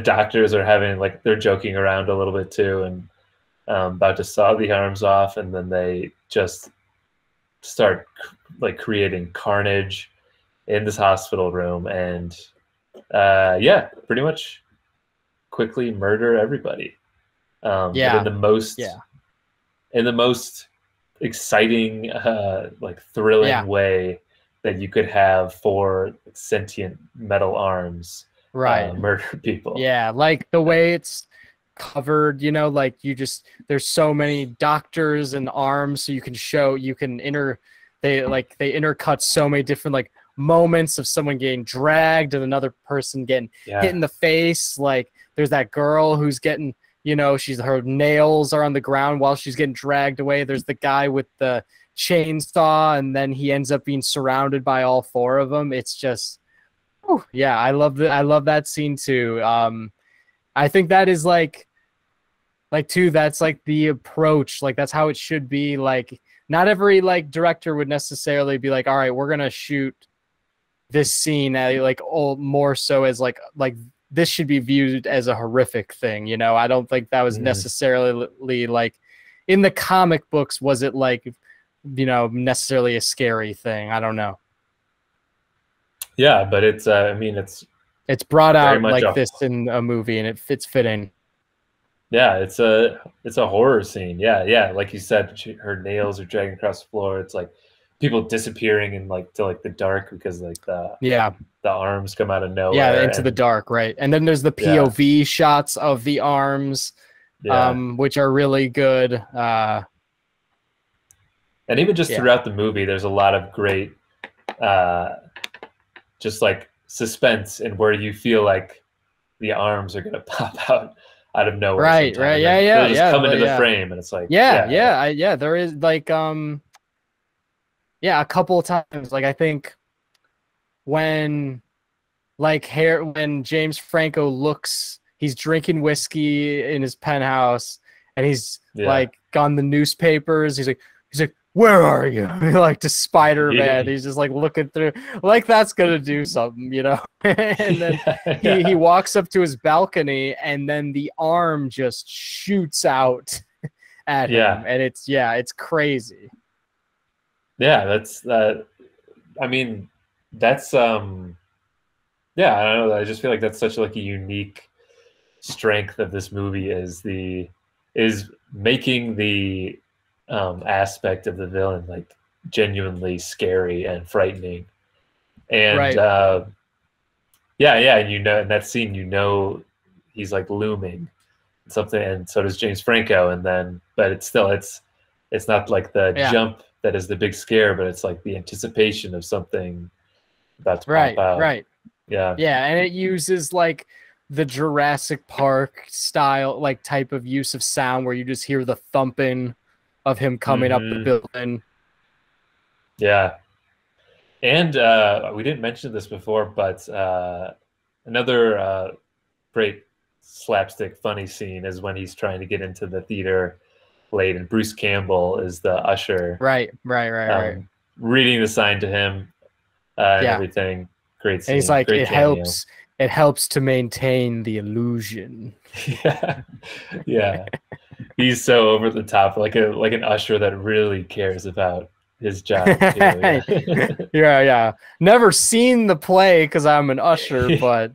doctors are having like, they're joking around a little bit too, and about to saw the arms off, and then they just start like creating carnage in this hospital room, and pretty much quickly murder everybody. But in the most yeah. in the most exciting, like thrilling way that you could have for sentient metal arms, Right. murder people. Yeah, like the way it's covered, you know, like there's so many doctors and arms, so they intercut so many different like moments of someone getting dragged and another person getting hit in the face. Like there's that girl who's getting, you know, her nails are on the ground while she's getting dragged away. There's the guy with the chainsaw, and then he ends up being surrounded by all four of them. It's just, yeah, I love that scene too. I think that is like too, that's like the approach, like that's how it should be. Like not every like director would necessarily be like, all right, we're gonna shoot this scene like more so as like this should be viewed as a horrific thing, you know. I don't think that was necessarily like in the comic books, was it like, you know, necessarily a scary thing? I don't know. Yeah, but it's I mean it's brought out like this in a movie, and it fits fitting. Yeah, it's a horror scene. Yeah, like you said, her nails are dragging across the floor. It's like people disappearing in like to like the dark because like the arms come out of nowhere. Yeah, into the dark, right? And then there's the POV shots of the arms, which are really good. And even just throughout the movie, there's a lot of great, just like suspense and where you feel like the arms are gonna pop out of nowhere. Right. They just come into the frame, and it's like there is like a couple of times, like I think when James Franco he's drinking whiskey in his penthouse, and he's like on the newspapers, he's like where are you? Like to Spider-Man, he's just like looking through, like that's gonna do something, you know. And then he walks up to his balcony, and then the arm just shoots out at him, and it's crazy. Yeah, that's I mean, that's I don't know. I just feel like that's such like a unique strength of this movie is making the aspect of the villain like genuinely scary and frightening. And and you know, in that scene, you know, he's like looming something, and so does James Franco. And then, but it's not like the jump that is the big scare, but it's like the anticipation of something about to pop out. Right. Yeah, and it uses like the Jurassic Park style, like type of use of sound where you just hear the thumping of him coming up the building. Yeah. And we didn't mention this before, but another great slapstick funny scene is when he's trying to get into the theater late, and Bruce Campbell is the usher. Right. Reading the sign to him and everything. Great scene. And he's like, it helps to maintain the illusion. Yeah. He's so over the top, like an usher that really cares about his job too. Yeah. Never seen the play because I'm an usher, but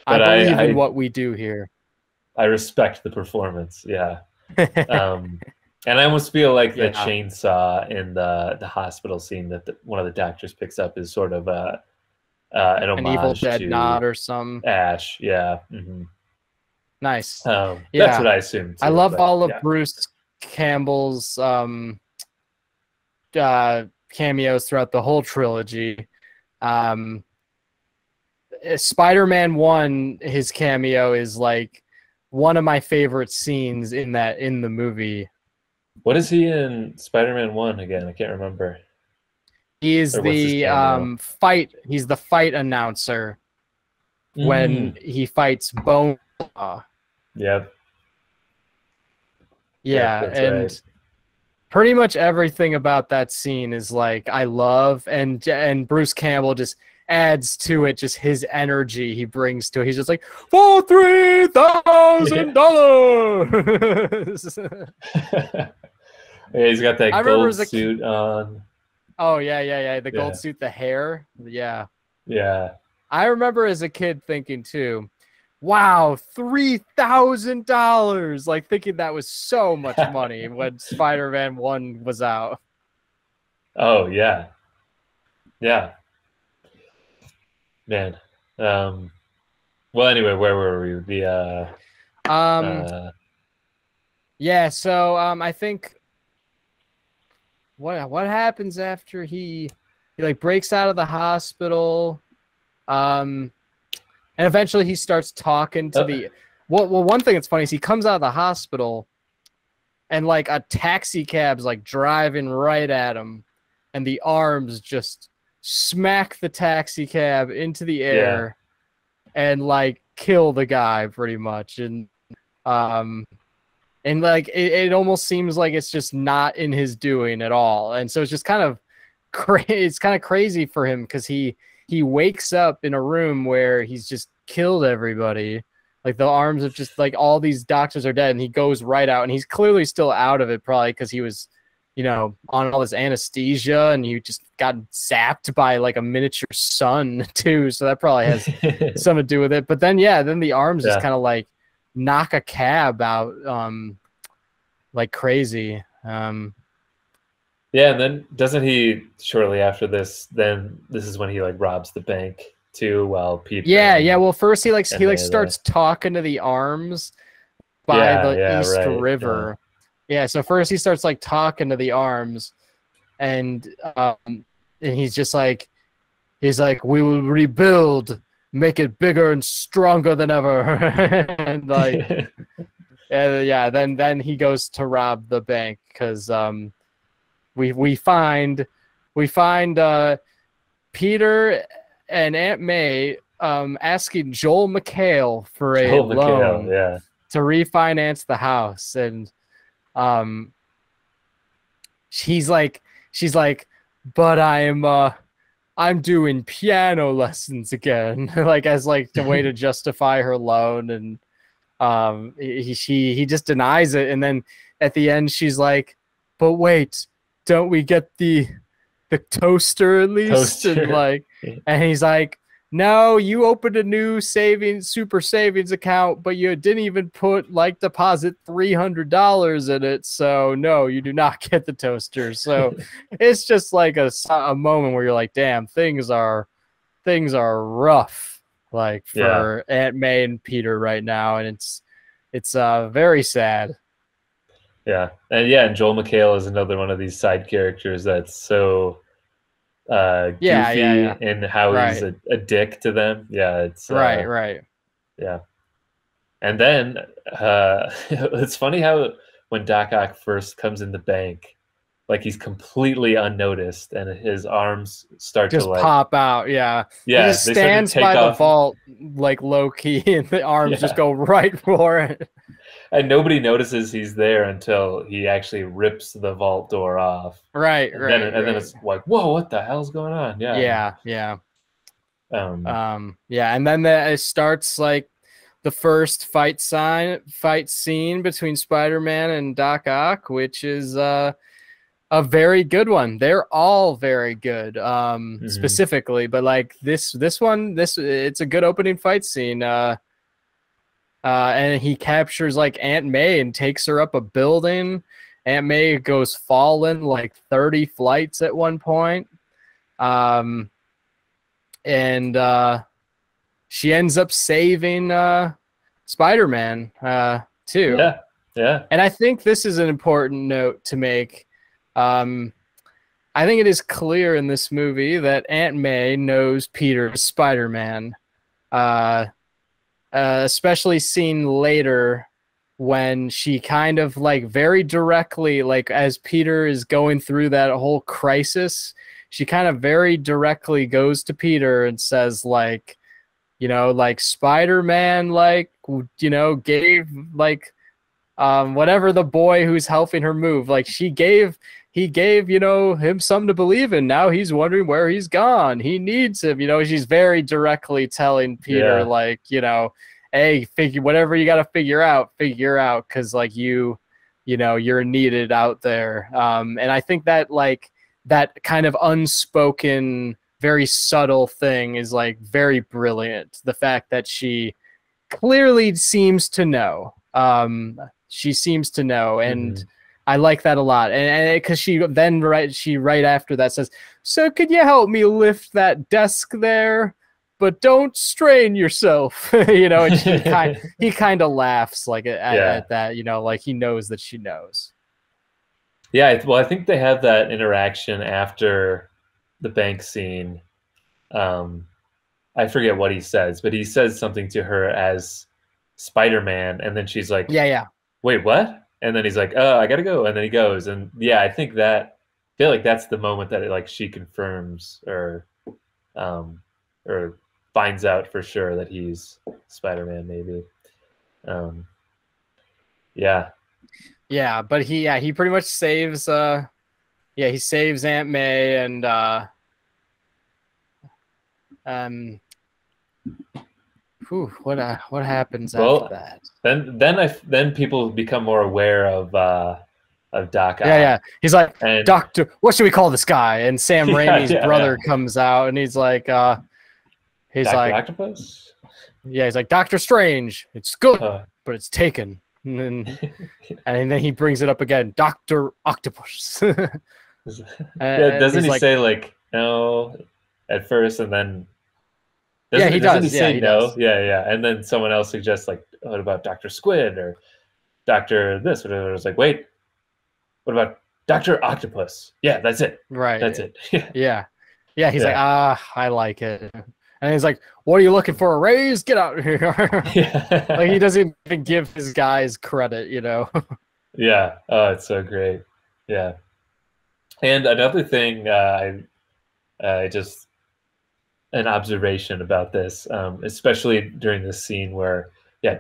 I believe in what we do here. I respect the performance. Yeah. And I almost feel like the chainsaw in the hospital scene that one of the doctors picks up is sort of an homage, an Evil Dead to nod or some Ash. Yeah. Nice. That's what I assumed. I love all of Bruce Campbell's cameos throughout the whole trilogy. Spider-Man 1, his cameo is like one of my favorite scenes in the movie. What is he in Spider-Man 1 again? I can't remember. He is the fight. He's the fight announcer when he fights Bone. Yep. Yeah, and pretty much everything about that scene is like I love, and Bruce Campbell just adds to it, just his energy he brings to it. He's just like, for $3,000. Yeah, he's got that gold suit on. Oh yeah. The gold suit, the hair. Yeah. Yeah. I remember as a kid thinking too, wow, $3,000, like thinking that was so much money when Spider-Man 1 was out. Oh yeah, yeah, man. Well, anyway, where were we? Yeah, so I think what happens after he like breaks out of the hospital, and eventually he starts talking to the well, one thing that's funny is he comes out of the hospital and like a taxi cab's like driving right at him, and the arms just smack the taxi cab into the air and like kill the guy pretty much. And like it almost seems like it's just not in his doing at all. And so it's just kind of it's kind of crazy for him because he wakes up in a room where he's just killed everybody. Like the arms of just like all these doctors are dead, and he goes right out, and he's clearly still out of it probably because he was, you know, on all this anesthesia, and you just got zapped by like a miniature sun too. So that probably has something to do with it. But then, yeah, then the arms just kind of like knock a cab out like crazy. Yeah, and then doesn't he shortly after this, then this is when he like robs the bank too while Peter well first he starts talking to the arms by the East River. So first he starts like talking to the arms, and he's just like we will rebuild, make it bigger and stronger than ever. And like then he goes to rob the bank because we find Peter and Aunt May asking Joel McHale for a loan to refinance the house, and she's like, but I'm doing piano lessons again, like as like the way to justify her loan. And he just denies it, and then at the end she's like, but wait, don't we get the toaster at least? And like, and he's like, no, you opened a new super savings account, but you didn't even put like deposit $300 in it, so no, you do not get the toaster. So it's just like a moment where you're like, damn, things are rough, like for Aunt May and Peter right now, and it's very sad. And Joel McHale is another one of these side characters that's so goofy in how he's a dick to them. It's right. And then it's funny how when Doc Ock first comes in the bank, like he's completely unnoticed, and his arms start to like pop out. He just stands by the vault like low key, and the arms just go right for it. And nobody notices he's there until he actually rips the vault door off. Right. Then it's like, whoa, what the hell's going on? And then it starts like the first fight scene between Spider-Man and Doc Ock, which is a very good one. They're all very good, specifically, but like this one, it's a good opening fight scene. And he captures like Aunt May and takes her up a building. Aunt May goes falling like 30 flights at one point. And she ends up saving Spider-Man too. And I think this is an important note to make. I think it is clear in this movie that Aunt May knows Peter's Spider-Man. Especially seen later when she kind of like very directly, like as Peter is going through that whole crisis, she kind of very directly goes to Peter and says like, you know, like Spider-Man, like, you know, gave like whatever the boy who's helping her move, like he gave, you know, him something to believe in. Now he's wondering where he's gone. He needs him. You know, she's very directly telling Peter, like, you know, hey, whatever you got to figure out, because like you know, you're needed out there. And I think that like that kind of unspoken, very subtle thing is like very brilliant. The fact that she clearly seems to know. She seems to know, and I like that a lot. And because she right after that says, "So could you help me lift that desk there? But don't strain yourself." You know, and he kind of laughs like at that. You know, like he knows that she knows. Yeah, well, I think they have that interaction after the bank scene. I forget what he says, but he says something to her as Spider-Man, and then she's like, Yeah. "Wait, what?" And then he's like, "Oh, I gotta go," and then he goes, and yeah, I feel like that's the moment that like she confirms or finds out for sure that he's Spider-Man, maybe. Yeah, but he pretty much saves he saves Aunt May, and what happens after that? Then people become more aware of Doc Ock. Yeah. He's like, Doctor, what should we call this guy? And Sam Raimi's brother comes out, and he's like, Dr. Octopus? Yeah, he's like, Doctor Strange. It's good, but it's taken. And then he brings it up again, Dr. Octopus. Doesn't he say like no at first, and then he does. He say he no? Does. Yeah. And then someone else suggests like, what about Dr. Squid or Dr. this? Whatever. I was like, wait, what about Dr. Octopus? Yeah, that's it. Right. That's it. Yeah. He's like, I like it. And he's like, what are you looking for? A raise? Get out of here. Like he doesn't even give his guys credit, you know? Yeah. Oh, it's so great. Yeah. And another thing, I just an observation about this, especially during this scene where,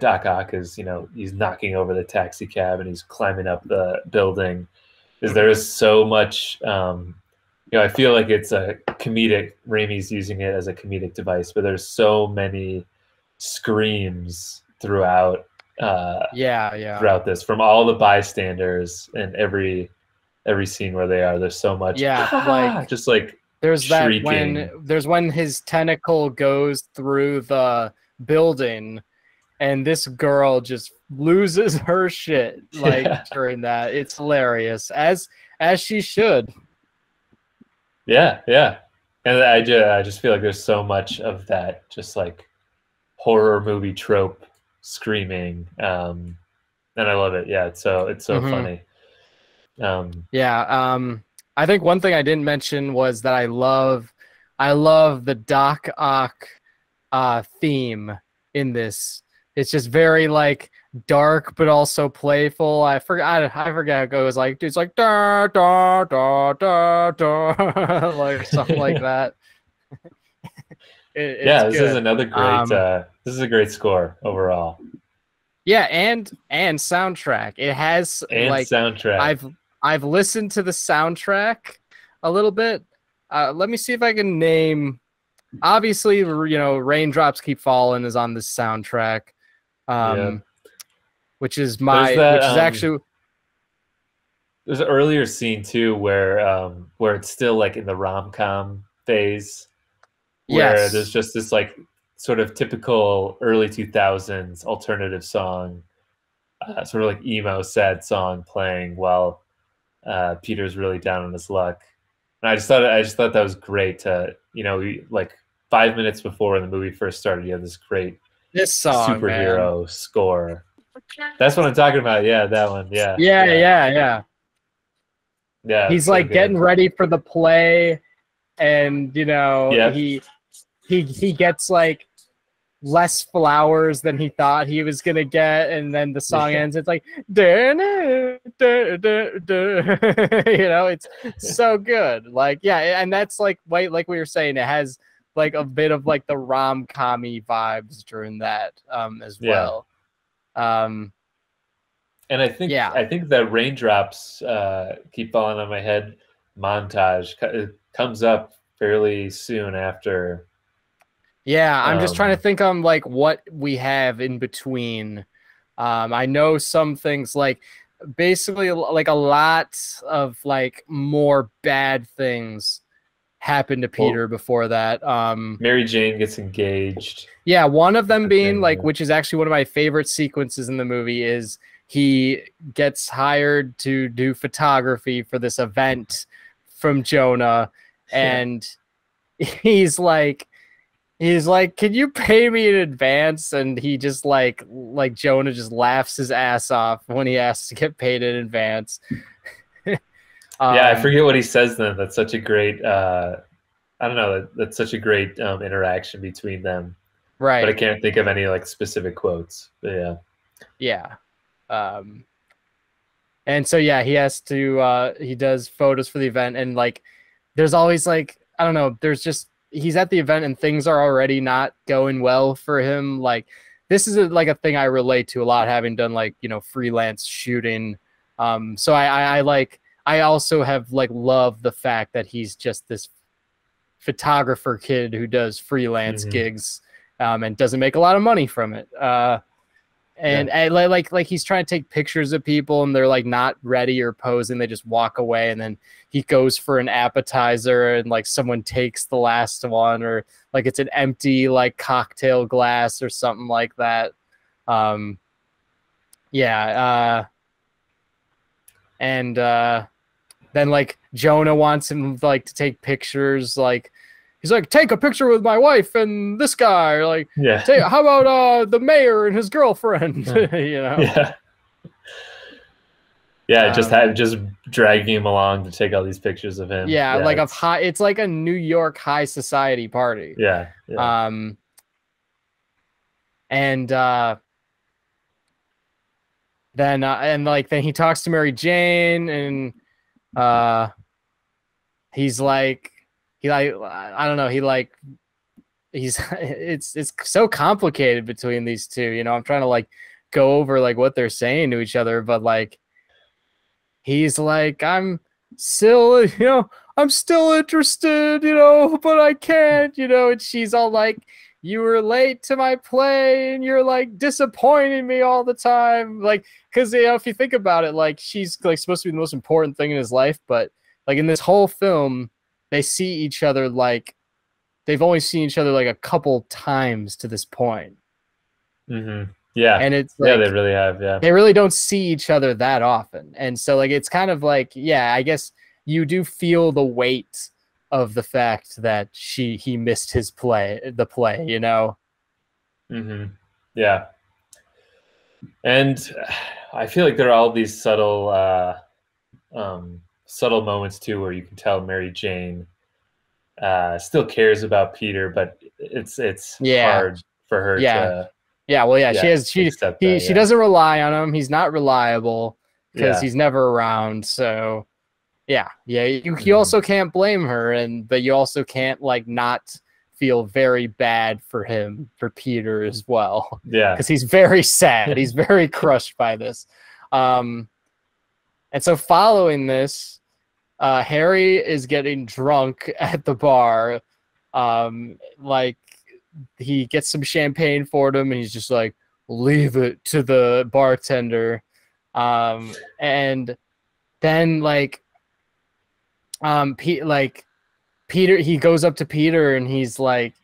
Doc Ock is, he's knocking over the taxi cab and he's climbing up the building, is there is so much, I feel like it's a comedic, Raimi's using it as a comedic device, but there's so many screams throughout, throughout this, from all the bystanders and every scene where they are, there's so much, like just like there's shrieking. when his tentacle goes through the building, and this girl just loses her shit during that. It's hilarious, as she should. Yeah, and I just feel like there's so much of that, just like horror movie trope screaming, and I love it. Yeah, it's so funny. I think one thing I didn't mention was that I love the Doc Ock theme in this. It's just very like dark but also playful. I forgot how it goes. Like it's like da da da da da, like something like that. This is another great. This is a great score overall. Yeah, and soundtrack. It has soundtrack. I've listened to the soundtrack a little bit. Let me see if I can name. Obviously, Raindrops Keep Falling is on this soundtrack, which is actually. There's an earlier scene too where it's still like in the rom-com phase, where there's just this like sort of typical early 2000s alternative song, sort of like emo sad song playing while Peter's really down on his luck. And I just thought that was great to, like 5 minutes before the movie first started, you have this great song, superhero score. That's what I'm talking about. Yeah, that one. Yeah. Yeah. He's like getting ready for the play, and he gets like less flowers than he thought he was gonna get, and then the song ends. It's like, it's so good. Like, and that's like we were saying, it has like a bit of like the rom-com-y vibes during that as well. And I think that Raindrops Keep Falling on My Head montage comes up fairly soon after. Yeah, I'm just trying to think on like what we have in between. I know some things, like basically like a lot of like more bad things happened to Peter before that. Mary Jane gets engaged. Yeah, one of them being like, yeah. which is actually one of my favorite sequences in the movie, is he gets hired to do photography for this event from Jonah, and he's like, can you pay me in advance? And he just like Jonah just laughs his ass off when he asks to get paid in advance. Yeah, I forget what he says then. That's such a great I don't know, that's such a great interaction between them. Right. But I can't think of any like specific quotes. But yeah. Yeah. And so yeah, he has to he does photos for the event, and like there's always like, I don't know, there's just, he's at the event and things are already not going well for him. Like this is like a thing I relate to a lot, having done like, you know, freelance shooting. So I also have like loved the fact that he's just this photographer kid who does freelance gigs and doesn't make a lot of money from it. And like he's trying to take pictures of people and they're like not ready or posing. They just walk away, and then he goes for an appetizer and like someone takes the last one, or like it's an empty like cocktail glass or something like that. And then like Jonah wants him like to take pictures, like he's like, take a picture with my wife and this guy, or like, how about the mayor and his girlfriend? You know? Just dragging him along to take all these pictures of him. Yeah, like of high, it's like a New York high society party. Yeah. And then he talks to Mary Jane, and he's like, I don't know, it's so complicated between these two, you know. I'm trying to like go over like what they're saying to each other, but like he's like, I'm still interested, you know, but I can't, you know. And she's all like, you were late to my play and you're like disappointing me all the time, like, because, you know, if you think about it, like she's like supposed to be the most important thing in his life, but like in this whole film they see each other like they've only seen each other like a couple times to this point. Yeah, and it's like, yeah, they really have. Yeah, they really don't see each other that often, and so like it's kind of like, yeah, I guess you do feel the weight of the fact that he missed his play, you know. Yeah, and I feel like there are all these subtle moments too, where you can tell Mary Jane still cares about Peter, but it's hard for her to. She doesn't rely on him. He's not reliable because he's never around. So you also can't blame her, but you also can't like not feel very bad for Peter as well. Yeah, because he's very sad. He's very crushed by this. And so following this, Harry is getting drunk at the bar. Like he gets some champagne for them, and he's just like, leave it to the bartender. And then Peter, he goes up to Peter and he's like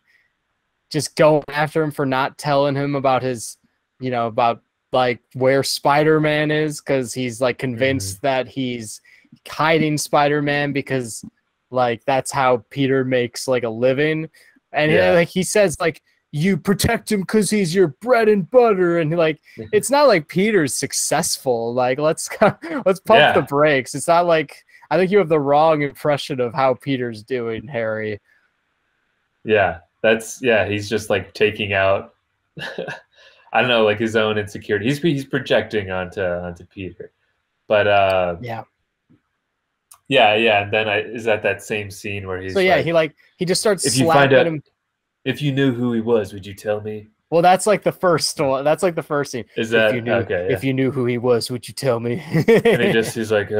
just going after him for not telling him about his, you know, about like where Spider-Man is, because he's like convinced that he's hiding Spider-Man because like that's how Peter makes like a living. And like he says like, you protect him because he's your bread and butter, and like it's not like Peter's successful. Like let's pump the brakes. It's not like, I think you have the wrong impression of how Peter's doing, Harry. Yeah, he's just like taking out I don't know, like his own insecurity. He's projecting onto Peter. But and then is that same scene where he's he just starts slapping him. If you knew who he was, would you tell me? Well, that's like the first one. That's like the first scene. Is that if you knew who he was, would you tell me? And he's like, he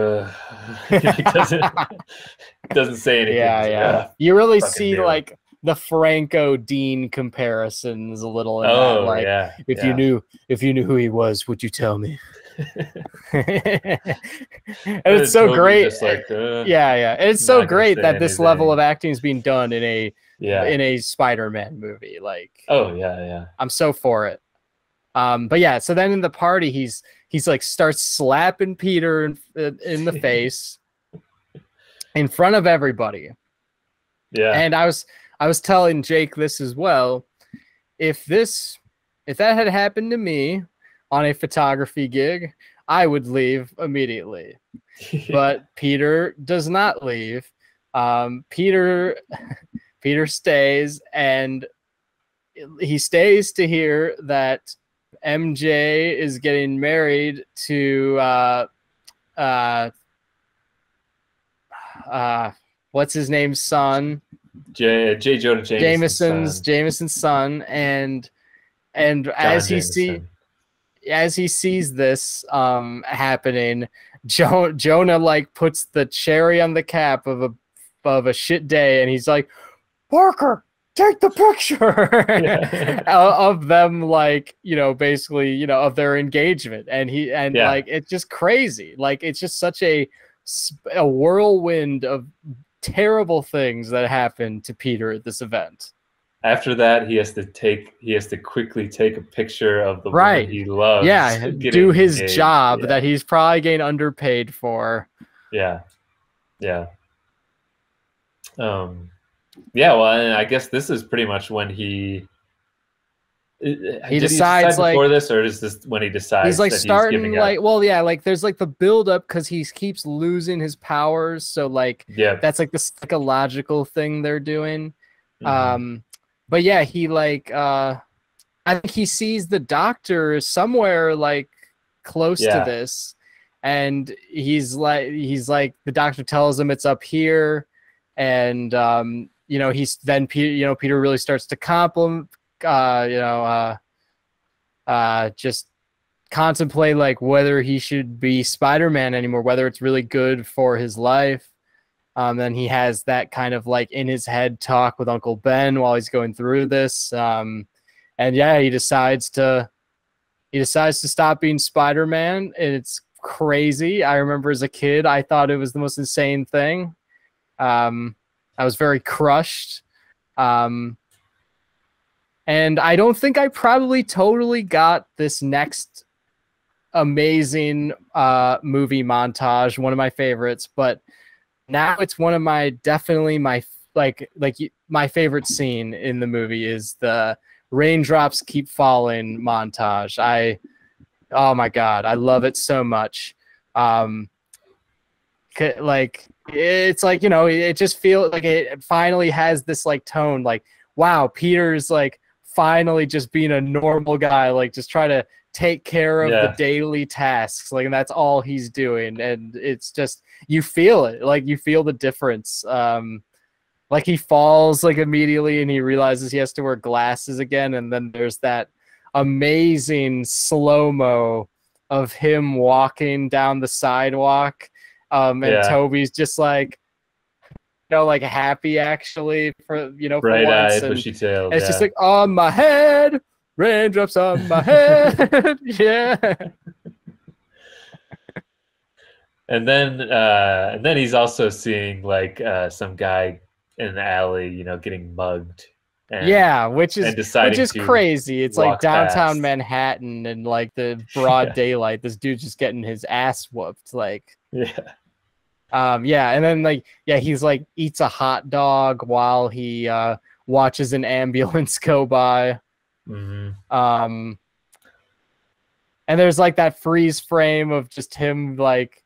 doesn't say anything. Yeah. You really see like the Franco Dean comparisons a little in that. Like, if you knew who he was, would you tell me? And it's so Toby's great. just like, yeah. And it's so not gonna great say that this level anything. of acting is being done in Yeah. a Spider-Man movie. Like, Oh yeah. I'm so for it. But yeah, so then in the party, he's like starts slapping Peter in the face in front of everybody. Yeah. And I was telling Jake this as well. If that had happened to me on a photography gig, I would leave immediately. But Peter does not leave. Peter stays, and he stays to hear that MJ is getting married to what's his name's son? J. Jonah Jameson's son, and as he sees this happening, Jonah like puts the cherry on the cap of a shit day, and he's like, Parker, take the picture of them, like, basically, of their engagement, and like, it's just crazy. Like, it's just such a whirlwind of terrible things that happen to Peter at this event. After that, he has to quickly take a picture of the woman he loves. Yeah, do his job that he's probably getting underpaid for. Yeah. Well, and I guess this is pretty much when he decides before this, or is this when he decides he's like that starting he's giving like up? Well, yeah, like there's like the build up because he keeps losing his powers, so like that's like the psychological thing they're doing. But yeah, he like I think he sees the doctor somewhere like close to this, and he's like the doctor tells him it's up here, and he's then Peter really starts to compliment, just contemplate like whether he should be Spider-Man anymore, whether it's really good for his life. Then he has that kind of like in his head talk with Uncle Ben while he's going through this. And yeah, he decides to stop being Spider-Man, and it's crazy. I remember as a kid, I thought it was the most insane thing. I was very crushed. And I don't think I probably totally got this next amazing movie montage, one of my favorites, but now it's one of my my favorite scene in the movie is the raindrops keep falling montage. Oh my God, I love it so much. Like, it's like, it just feels like it finally has this like tone, like, wow, Peter's like finally just being a normal guy, like just try to take care of the daily tasks, like, and that's all he's doing, and it's just, you feel it, like you feel the difference. Like he falls like immediately and he realizes he has to wear glasses again, and then there's that amazing slow-mo of him walking down the sidewalk, and Toby's just like, like happy actually for bright-eyed, bushy-tailed. It's just like, on my head, raindrops on my head. Yeah. And then he's also seeing like some guy in the alley, getting mugged. Which is crazy. It's like downtown Manhattan and like the broad daylight. This dude's just getting his ass whooped. Like, and then like, he's like eats a hot dog while he watches an ambulance go by. And there's like that freeze frame of just him, like,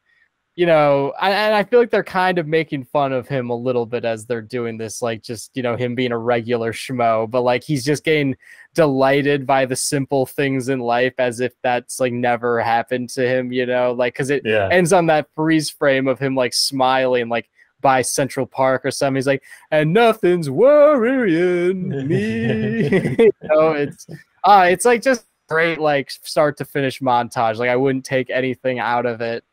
and I feel like they're kind of making fun of him a little bit as they're doing this, like just, him being a regular schmo, but like he's just getting delighted by the simple things in life as if that's like never happened to him, like, because it ends on that freeze frame of him like smiling, like by Central Park or something. He's like, and nothing's worrying me. It's like just great, like start to finish montage. Like I wouldn't take anything out of it.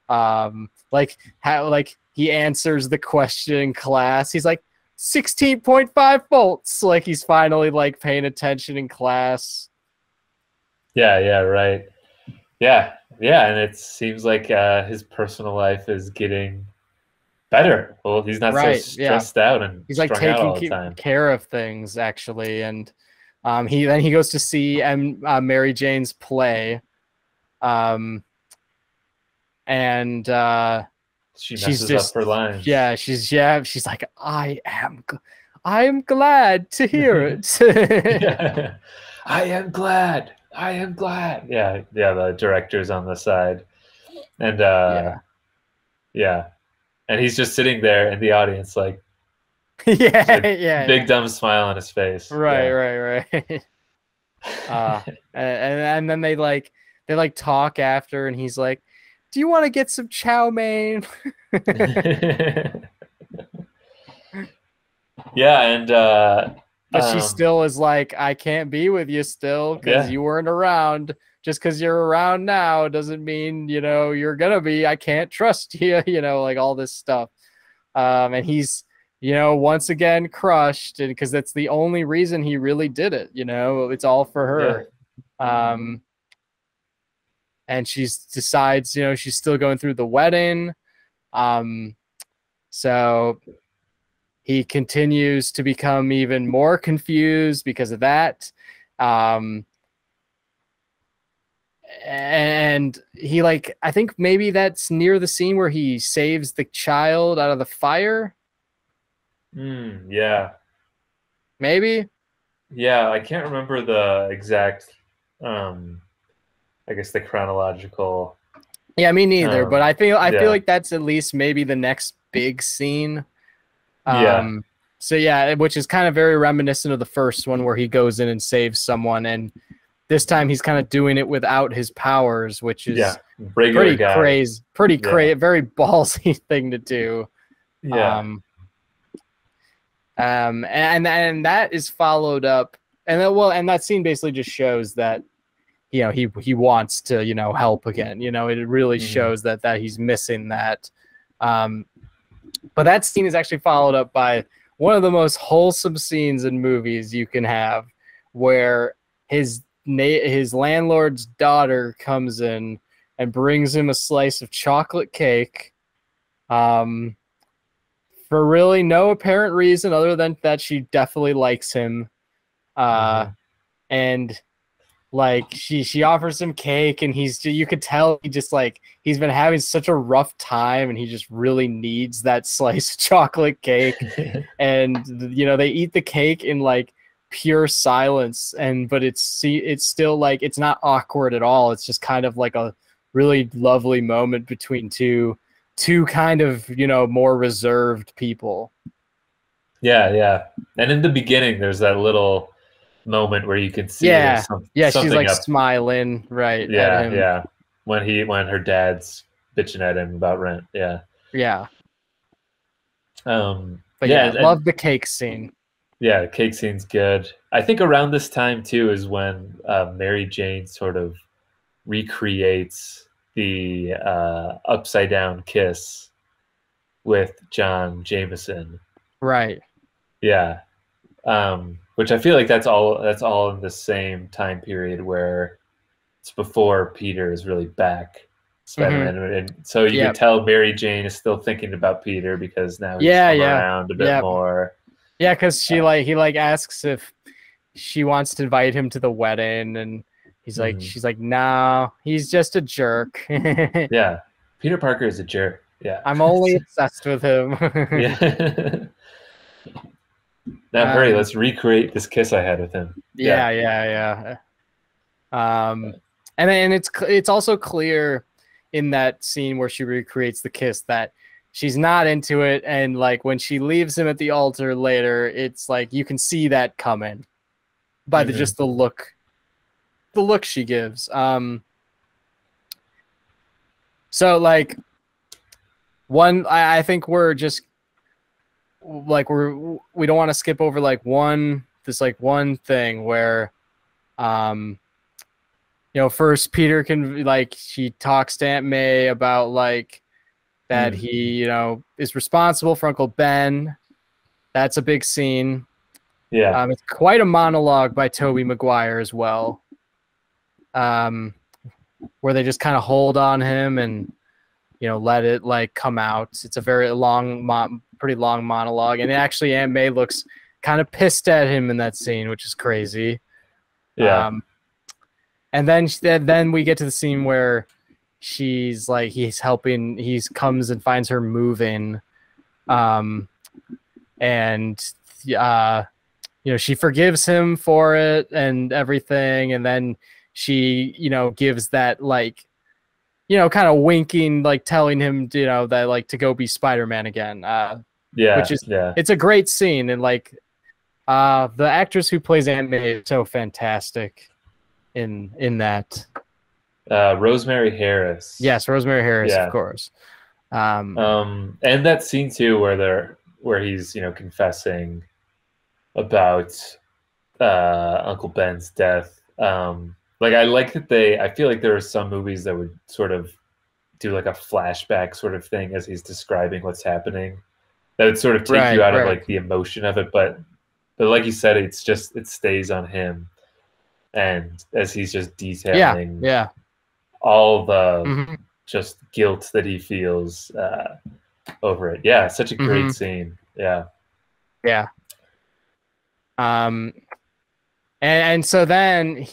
Like how, like he answers the question in class. He's like 16.5 volts. Like he's finally like paying attention in class. Yeah, right. Yeah, yeah, and it seems like his personal life is getting better. Well, he's not so Right. Yeah. stressed out and He's like strung out taking all the time. care of things actually, and he goes to see Mary Jane's play, and She she's messes up just her lines. she's like, I am glad to hear it. Yeah. I am glad. I am glad. Yeah, yeah. The director's on the side, and Yeah. yeah, and he's just sitting there in the audience, like, Yeah, like big dumb smile on his face. Right, Yeah. right. And then they talk after, and he's like, "Do you want to get some chow mein?" Yeah, and But she still is like, "I can't be with you still because yeah, you weren't around. Just because you're around now doesn't mean you're gonna be. I can't trust you. Like all this stuff." And he's once again crushed, and because that's the only reason he really did it. It's all for her. And she decides, she's still going through the wedding. So he continues to become even more confused because of that. And he I think maybe that's near the scene where he saves the child out of the fire. Yeah. Maybe. Yeah, I can't remember the exact I guess the chronological. Yeah, me neither. But I feel yeah. like that's at least maybe the next big scene. Yeah. So yeah, which is kind of very reminiscent of the first one where he goes in and saves someone, and this time he's kind of doing it without his powers, which is regular guy. crazy, very ballsy thing to do. Yeah. And that is followed up, and that scene basically just shows that he wants to help again. It really shows that he's missing that. But that scene is actually followed up by one of the most wholesome scenes in movies you can have, where his landlord's daughter comes in and brings him a slice of chocolate cake, for really no apparent reason other than that she definitely likes him, and she offers him cake, and you could tell he's been having such a rough time, and he just really needs that slice of chocolate cake. And they eat the cake in pure silence, but it's still it's not awkward at all. It's just kind of like a really lovely moment between two kind of more reserved people. Yeah. And in the beginning there's that little moment where you can see she's like smiling right at him. when her dad's bitching at him about rent. But I love the cake scene. Yeah, the cake scene's good. I think around this time too is when Mary Jane sort of recreates the upside down kiss with John Jameson. Right. Yeah. Which I feel like that's all in the same time period where it's before Peter is really back, Spider-Man, and so you can tell Mary Jane is still thinking about Peter because now he's come around a bit more. Yeah, because he asks if she wants to invite him to the wedding, and he's like, she's like, no, he's just a jerk. Yeah, Peter Parker is a jerk. Yeah, I'm only obsessed with him. Yeah. Now hurry, let's recreate this kiss I had with him. Yeah. And it's also clear in that scene where she recreates the kiss that she's not into it, and when she leaves him at the altar later, it's you can see that coming by just the look she gives. So I think we're just we don't want to skip over one thing where first Peter can she talks to Aunt May about that he is responsible for Uncle Ben. That's a big scene. It's quite a monologue by Tobey Maguire as well, where they just kind of hold on him and let it like come out. It's a very long, pretty long monologue, and actually Aunt May looks kind of pissed at him in that scene, which is crazy. Yeah. And then we get to the scene where she's like, he comes and finds her moving, and she forgives him for it and everything, and then she gives that like kind of winking, like telling him that like to go be Spider-Man again, which is it's a great scene, and like the actress who plays Aunt May is so fantastic in that. Rosemary Harris. Yes, Rosemary Harris, of course. And that scene too where he's confessing about Uncle Ben's death. Like I like that I feel like there are some movies that would sort of do like a flashback sort of thing as he's describing what's happening. That would sort of take you out of like the emotion of it, but like you said, it stays on him, and as he's just detailing all the just guilt that he feels over it. Yeah, such a great scene. Yeah. And so then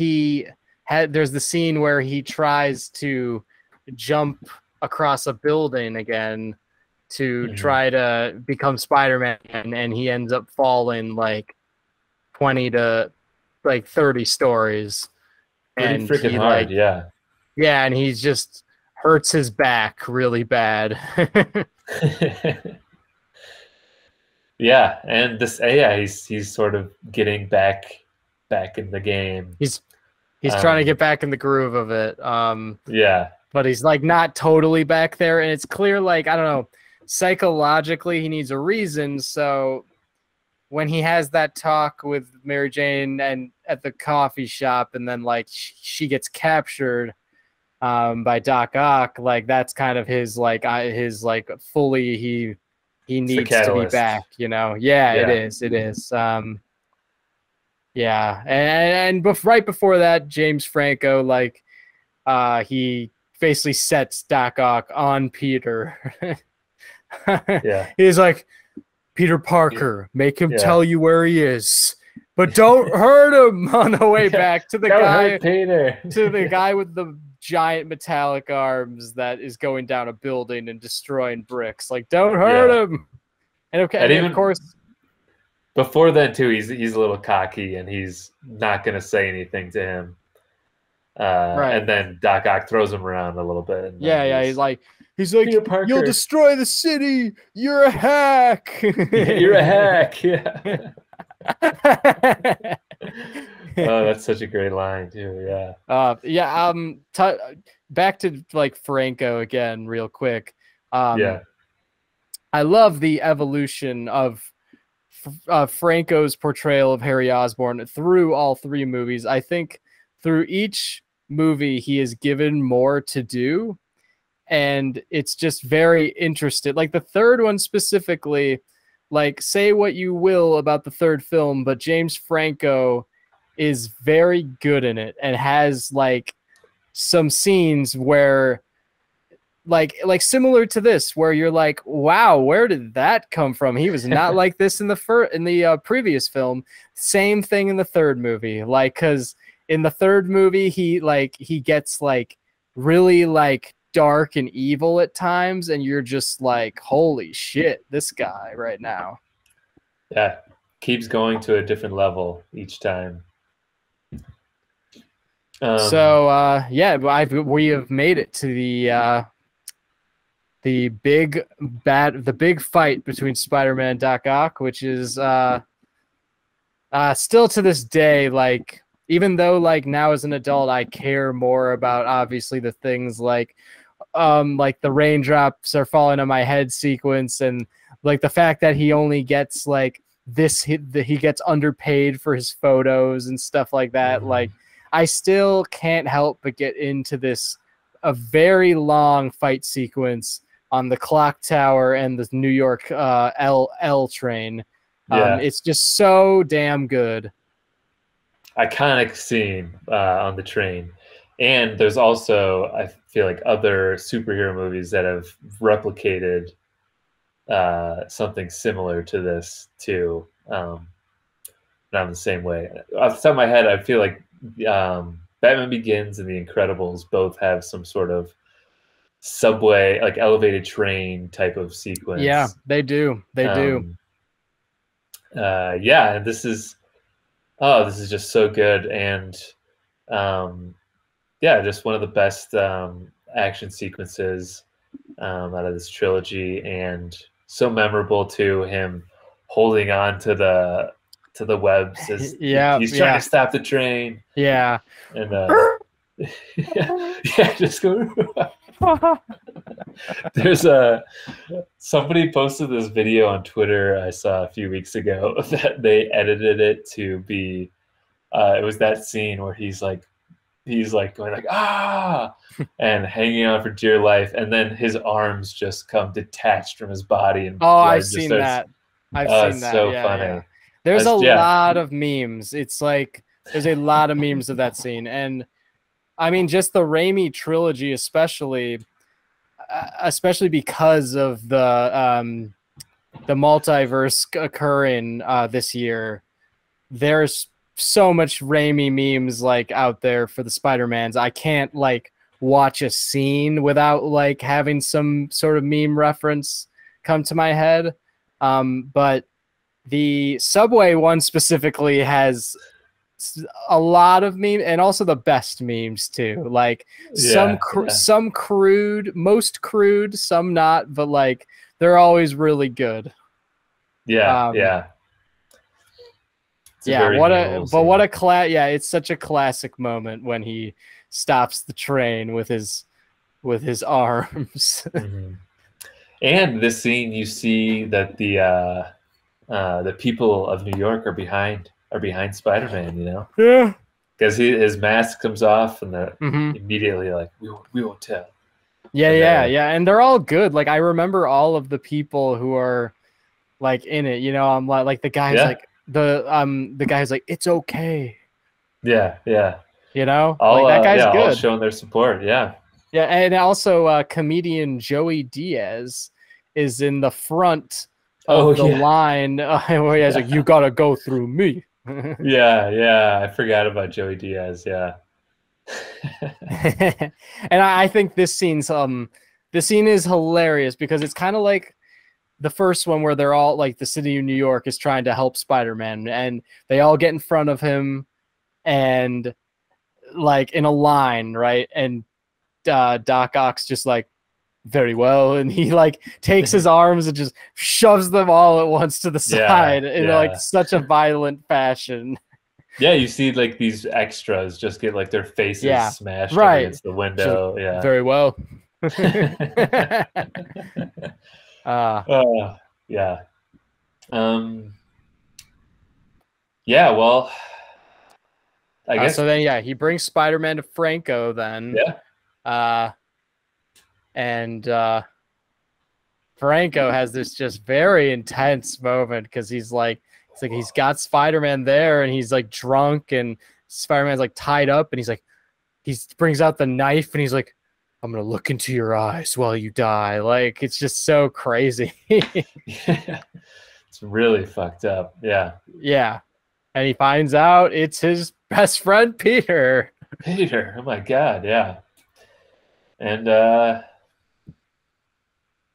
there's the scene where he tries to jump across a building again to try to become Spider-Man, and he ends up falling like 20 to like 30 stories. Pretty freaking hard, yeah. Yeah, and he just hurts his back really bad. Yeah, and he's sort of getting back in the game. He's trying to get back in the groove of it. But he's like not totally back there, and it's clear, like, I don't know, psychologically he needs a reason. So when he has that talk with Mary Jane and at the coffee shop, and then like she gets captured by Doc Ock, like that's kind of his fully he needs to be back, It is. And right before that, James Franco, like, he basically sets Doc Ock on Peter. He's like, Peter Parker, make him tell you where he is, but don't hurt him on the way back to the guy, Peter. to the guy with the giant metallic arms that is going down a building and destroying bricks. Like, don't hurt him. And of course, before then too, he's a little cocky and he's not going to say anything to him. And then Doc Ock throws him around a little bit. He's like, you'll destroy the city. You're a hack. You're a hack. Yeah. Oh, that's such a great line too. Yeah. Back to like Franco again, real quick. I love the evolution of Franco's portrayal of Harry Osborn through all three movies. I think through each movie he is given more to do, and it's just very interesting. Like the third one specifically, like, say what you will about the third film, but James Franco is very good in it and has like some scenes where like similar to this, where you're like, wow, where did that come from? He was not like this in the previous film. Same thing in the third movie, like, because in the third movie he gets like really like dark and evil at times, and you're just like, holy shit, this guy right now. Yeah, keeps going to a different level each time. We have made it to the big fight between Spider-Man and Doc Ock, which is still to this day, like, even though like now as an adult I care more about obviously the things like the raindrops are falling on my head sequence, and like the fact that he only gets like this, he gets underpaid for his photos and stuff like that. Like, I still can't help but get into a very long fight sequence on the clock tower and the New York L train. It's just so damn good. Iconic scene on the train. And there's also, I feel like, other superhero movies that have replicated something similar to this too. Not in the same way. Off the top of my head, I feel like Batman Begins and The Incredibles both have some sort of subway, like elevated train type of sequence. Yeah, they do. They do. Yeah, and this is just so good, and yeah, just one of the best action sequences out of this trilogy, and so memorable too. Him holding on to the webs as he's trying to stop the train. Yeah, and yeah, just go. There's somebody posted this video on Twitter I saw a few weeks ago that they edited it to be it was that scene where he's like going like ah and hanging on for dear life, and then his arms just come detached from his body, and I've seen that. I've seen that. So yeah, funny. Yeah. There's a lot of memes. It's like there's a lot of memes of that scene, and I mean just the Raimi trilogy, especially because of the multiverse occurring this year. There's so much Raimi memes like out there for the Spider-Mans. I can't like watch a scene without like having some sort of meme reference come to my head. But the subway one specifically has a lot of memes, and also the best memes too. Like some crude, most crude, some not, but like they're always really good. Yeah, yeah. It's such a classic moment when he stops the train with his arms. Mm-hmm. And this scene, you see that the people of New York are behind Spider-Man, you know? Yeah. Because his mask comes off, and they're immediately like, we won't tell. Yeah. And they're all good. Like I remember all of the people who are like in it. You know, I'm like the guy's like the guy's like, it's okay. Yeah. You know, all, like that guy's good. All showing their support. Yeah. Yeah, and also comedian Joey Diaz is in the front of the line where he's like, "You gotta go through me." Yeah, I forgot about Joey Diaz. Yeah, and I think this scene is hilarious because it's kind of like the first one where they're all like the city of New York is trying to help Spider-Man, and they all get in front of him and like in a line, right? And Doc Ock's just like, very well, and he like takes his arms and just shoves them all at once to the side in like such a violent fashion. Yeah, you see like these extras just get like their faces smashed against the window. Yeah, very well. Well, I guess so. Then he brings Spider-Man to Franco. Then and Franco has this just very intense moment because he's got Spider-Man there, and he's like drunk, and Spider-Man's like tied up, and he brings out the knife, and he's like, I'm gonna look into your eyes while you die. Like, it's just so crazy. Yeah. It's really fucked up. Yeah. And he finds out it's his best friend Peter. Oh my god, yeah. And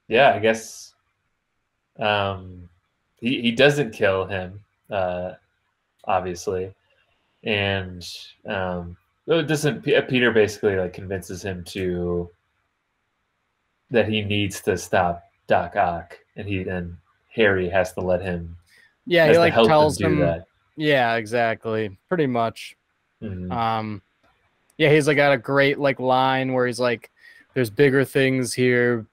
I guess he doesn't kill him, obviously, and Peter basically like convinces him that he needs to stop Doc Ock, and Harry has to let him. Yeah, he like tells him do that. Yeah, exactly, pretty much. Mm-hmm. He's like got a great like line where he's like, "There's bigger things here,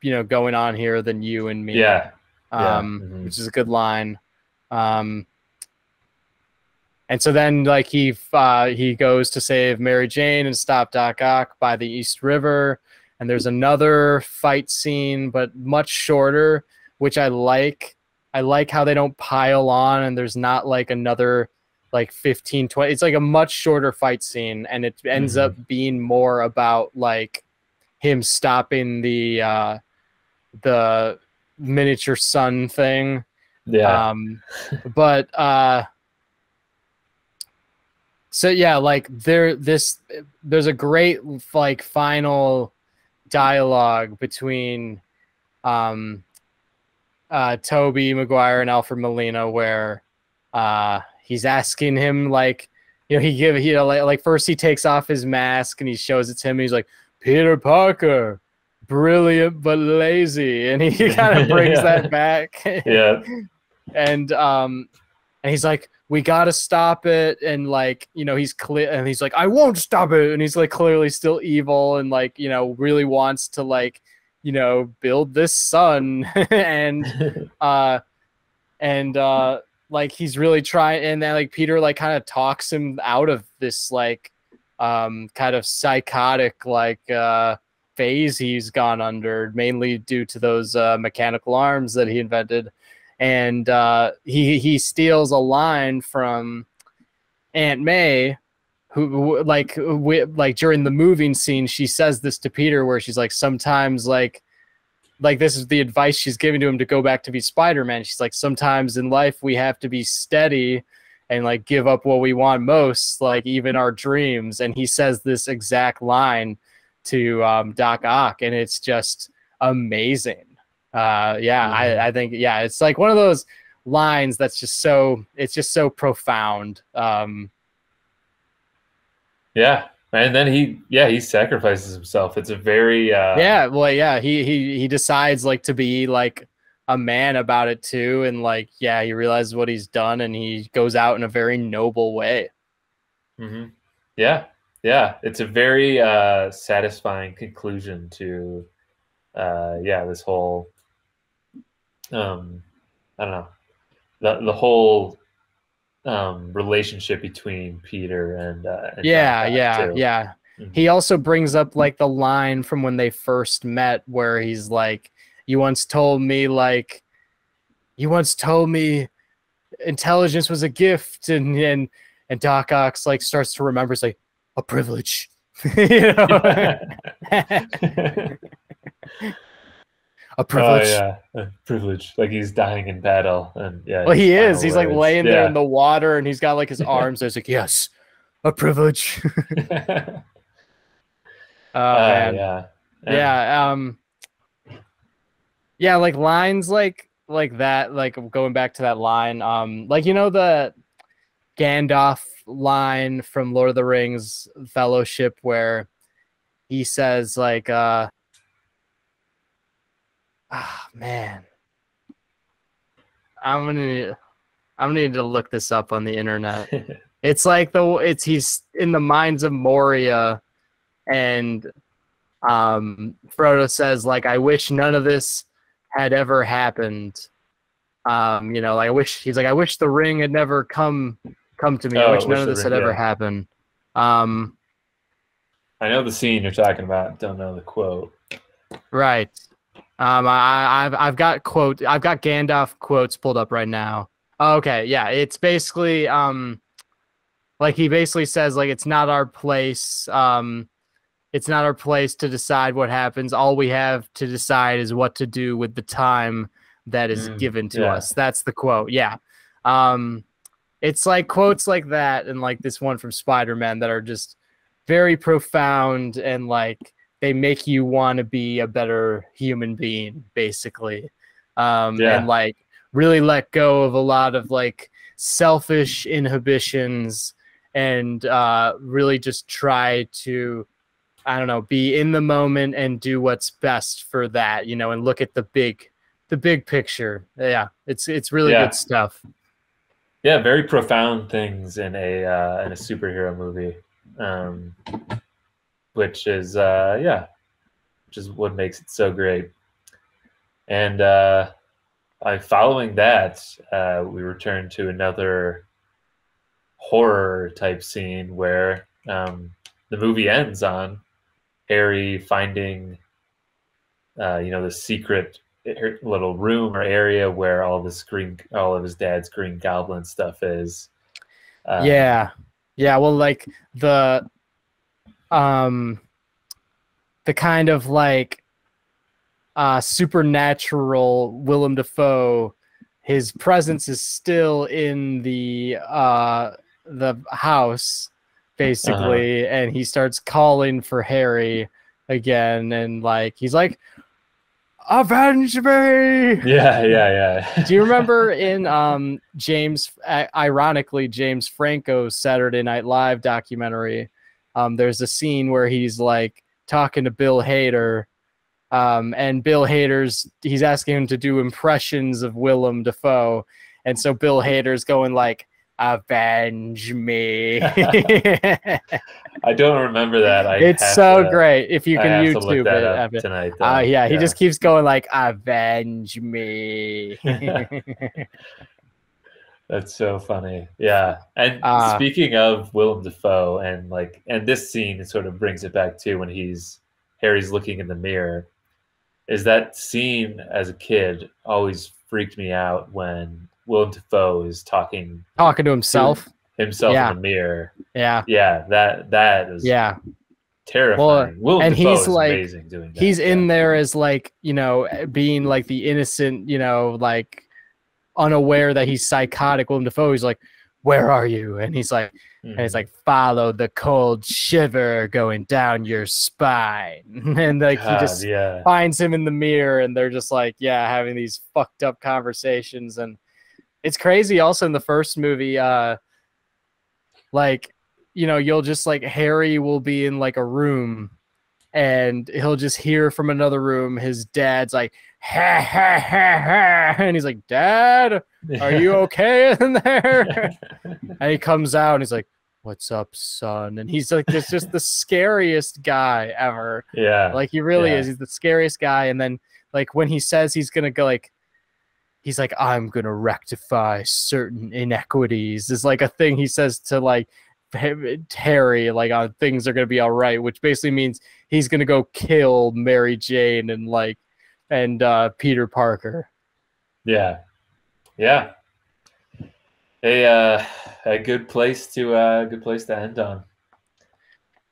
you know, going on here than you and me." Which is a good line. And so then like he goes to save Mary Jane and stop Doc Ock by the East River, and there's another fight scene but much shorter, which I like how they don't pile on, and there's not like another like 15, 20. It's like a much shorter fight scene, and it ends up being more about like him stopping the miniature sun thing. Yeah. But so yeah, like there's a great like final dialogue between Toby Maguire and Alfred Molina where he's asking him like, like first he takes off his mask and he shows it to him and he's like, Peter Parker, brilliant but lazy, and he kind of brings that back. Yeah. And he's like, we gotta stop it, and like, he's clear, and he's like, I won't stop it, and he's like clearly still evil, and like, really wants to like, build this sun, and like he's really trying, and then like Peter like kind of talks him out of this like kind of psychotic like phase he's gone under, mainly due to those mechanical arms that he invented. And he steals a line from Aunt May, who like during the moving scene, she says this to Peter, where she's like, sometimes like this is the advice she's giving to him to go back to be Spider-Man. She's like, sometimes in life we have to be steady and like give up what we want most, like even our dreams. And he says this exact line to Doc Ock, and it's just amazing. I think it's like one of those lines that's just so profound. Yeah, and then he sacrifices himself. It's a very he decides like to be like a man about it too, and like he realizes what he's done, and he goes out in a very noble way. It's a very satisfying conclusion to this whole I don't know, the whole relationship between Peter and He also brings up like the line from when they first met, where he's like, you once told me intelligence was a gift, and Doc Ock like starts to remember, it's like a privilege. A privilege. A privilege. Like he's dying in battle, and well, he is. He's like laying there in the water, and he's got like his arms. There's like, yes, a privilege. Man. Like lines like that. Like going back to that line. Like the Gandalf line from Lord of the Rings Fellowship, where he says like man, I'm gonna need to look this up on the internet. It's like he's in the mines of Moria, and Frodo says like, I wish none of this had ever happened. Like I wish the ring had never come to me. I wish none of this had ever happened. I know the scene you're talking about. Don't know the quote. Right. I've got Gandalf quotes pulled up right now. Okay, yeah, it's basically like he basically says like, it's not our place to decide what happens. All we have to decide is what to do with the time that is given to us. That's the quote. Yeah. It's like quotes like that, and like this one from Spider-Man, that are just very profound, and like they make you want to be a better human being, basically. And like really let go of a lot of like selfish inhibitions, and really just try to, I don't know, be in the moment and do what's best for that, and look at the big picture. Yeah, it's really good stuff. Yeah, very profound things in a superhero movie. Which is what makes it so great. And following that, we return to another horror type scene where the movie ends on Harry finding the secret little room or area where all of his dad's Green Goblin stuff is. Yeah. Well, like um the kind of like supernatural Willem Dafoe, his presence is still in the house basically, and he starts calling for Harry again, and like he's like, avenge me. Yeah. Do you remember in ironically James Franco's Saturday Night Live documentary, there's a scene where he's like talking to Bill Hader, and Bill Hader's he's asking him to do impressions of Willem Dafoe, and so Bill Hader's going like, avenge me. I don't remember that. It's so great. If you can YouTube YouTube that it up tonight. yeah, he just keeps going like, avenge me. That's so funny. Yeah. And speaking of Willem Dafoe, and this scene sort of brings it back to when Harry's looking in the mirror, is that scene as a kid always freaked me out when Willem Dafoe is talking to himself in the mirror. Yeah, that is terrifying. Well, and Dafoe he's is like amazing doing that. He's in there as like, being like the innocent, like unaware that he's psychotic Willem Dafoe. He's like, where are you? And he's like, and it's like, follow the cold shiver going down your spine. And like he just finds him in the mirror, and they're just like, having these fucked up conversations. And it's crazy also in the first movie, like, you'll just like Harry will be in like a room, and he'll just hear from another room his dad's like, ha ha ha ha, and he's like, Dad, are you okay in there? And he comes out and he's like, what's up, son? And he's like, this just the scariest guy ever. Like he really is. He's the scariest guy. And then like when he says he's gonna go, like he's like, I'm gonna rectify certain inequities, is like a thing he says to like Harry, like things are gonna be all right, which basically means he's gonna go kill Mary Jane and Peter Parker. A good place to end on.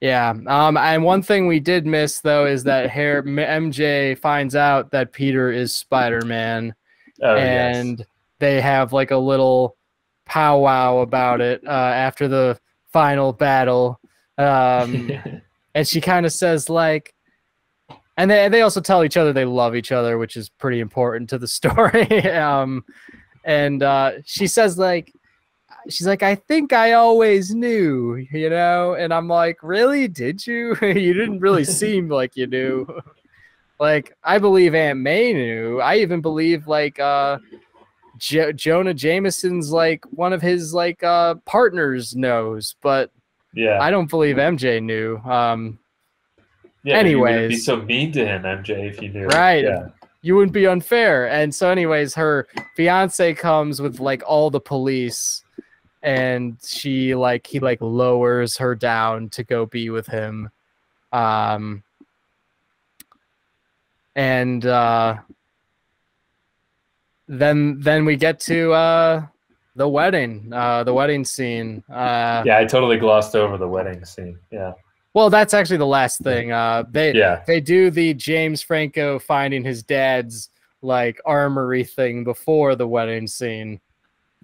And one thing we did miss though is that MJ finds out that Peter is Spider-Man, and they have like a little powwow about it after the final battle, and she kind of says like, and they also tell each other they love each other, which is pretty important to the story. And she says like, she's like, I think I always knew, and I'm like, really? Did you? You didn't really seem like you knew. Like, I believe Aunt May knew. I even believe like Jonah Jameson's like one of his like partners knows, but I don't believe MJ knew. Anyways, you wouldn't be so mean to him, MJ, if you knew. Right. You wouldn't be unfair. And so anyways, her fiance comes with like all the police, and he lowers her down to go be with him. And then we get to the wedding scene. I totally glossed over the wedding scene. Well, that's actually the last thing. They do the James Franco finding his dad's like armory thing before the wedding scene.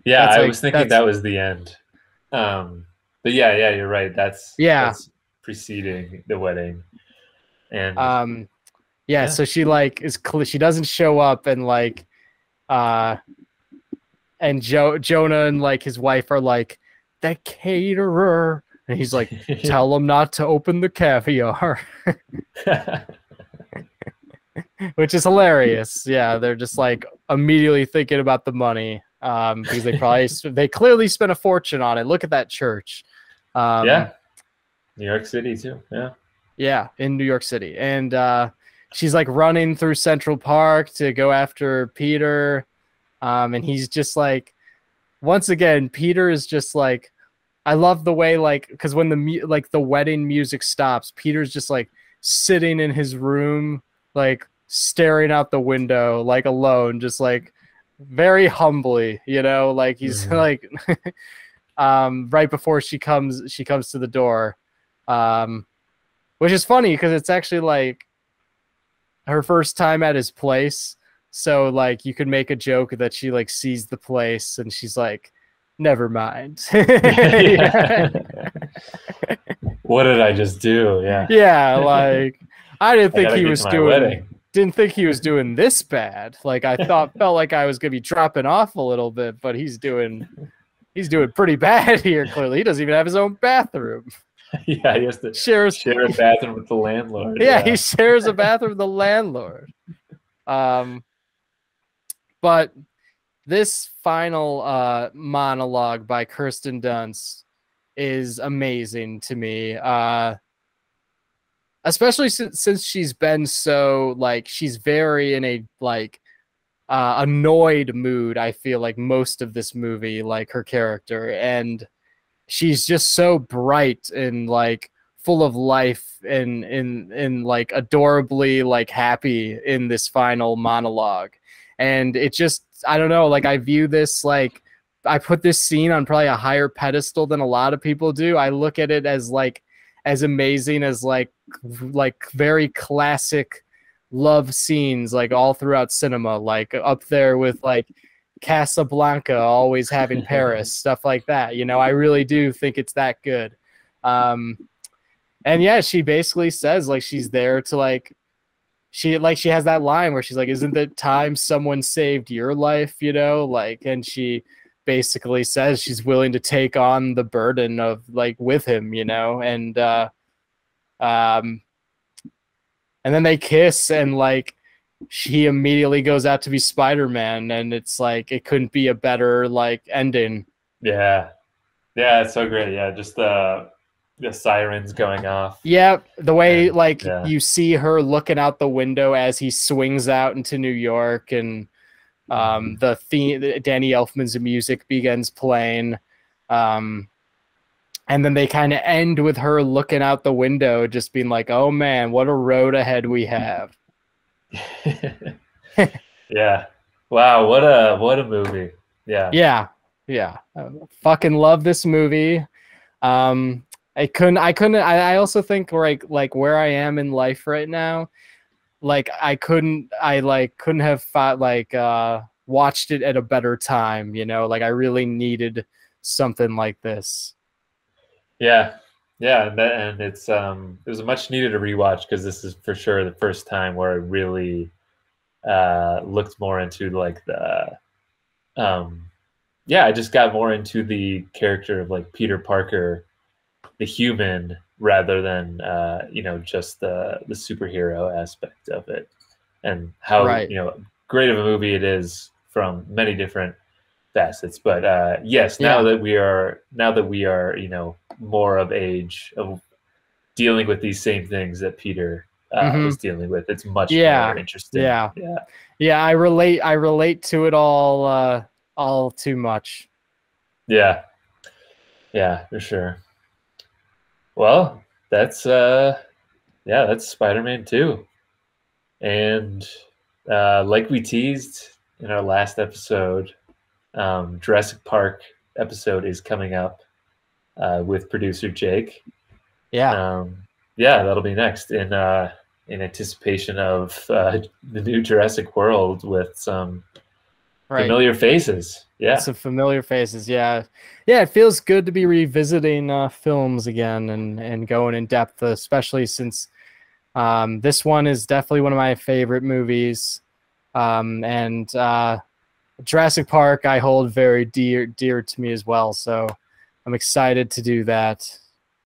I was thinking that was the end. But you're right. That's preceding the wedding. And so she like she doesn't show up, and like and Jonah and like his wife are like, the caterer. And he's like, tell him not to open the caviar. Which is hilarious. Yeah, they're just like immediately thinking about the money, because they clearly spent a fortune on it. Look at that church. New York City too. Yeah, in New York City. And she's like running through Central Park to go after Peter. And he's just like, once again, Peter is just like, I love the way, like, because when the wedding music stops, Peter's just like sitting in his room, like staring out the window, like alone, just like very humbly, like he's like right before she comes to the door, which is funny because it's actually like her first time at his place. So like you could make a joke that she like sees the place and she's like, never mind. Yeah. What did I just do? Yeah. Yeah, like I didn't think he was doing wedding. didn't think he was doing this bad. Like I felt like I was gonna be dropping off a little bit, but he's doing pretty bad here. Clearly, he doesn't even have his own bathroom. Yeah, he has to share a bathroom with the landlord. Yeah, he shares a bathroom with the landlord. But this final monologue by Kirsten Dunst is amazing to me. Especially since she's been so like she's very in a like annoyed mood. I feel like most of this movie, like her character, and she's just so bright and like full of life and like adorably like happy in this final monologue. And it just, I don't know, like I view this like I put this scene on probably a higher pedestal than a lot of people do. I look at it as like as amazing as like very classic love scenes like all throughout cinema, like up there with like Casablanca, Always Having Paris, stuff like that. You know, I really do think it's that good. And yeah, she basically says like she's there to like she has that line where she's like, isn't it time someone saved your life, you know, like, and she basically says she's willing to take on the burden of like with him, you know, and then they kiss and like he immediately goes out to be Spider-Man, and it's like it couldn't be a better like ending. Yeah, it's so great. Yeah, just the sirens going off. Yeah, the way you see her looking out the window as he swings out into New York, and the theme, Danny Elfman's music begins playing, and then they kind of end with her looking out the window, just being like, "Oh man, what a road ahead we have." Yeah. Wow. What a movie. Yeah. Yeah. I fucking love this movie. I also think like where I am in life right now, like I couldn't have watched it at a better time, you know, like I really needed something like this. Yeah. And it's it was a much needed rewatch because this is for sure the first time where I really looked more into like the I just got more into the character of like Peter Parker, the human, rather than just the superhero aspect of it, and how great of a movie it is from many different facets. But yes, now that we are more of age of dealing with these same things that Peter was dealing with, it's much more interesting. Yeah, I relate to it all too much. Yeah, for sure. Well, that's Spider-Man 2. And like we teased in our last episode, Jurassic Park episode is coming up with producer Jake. That'll be next in anticipation of the new Jurassic World with some familiar faces. Some familiar faces. It feels good to be revisiting films again and going in depth, especially since this one is definitely one of my favorite movies, and Jurassic Park I hold very dear to me as well, so I'm excited to do that.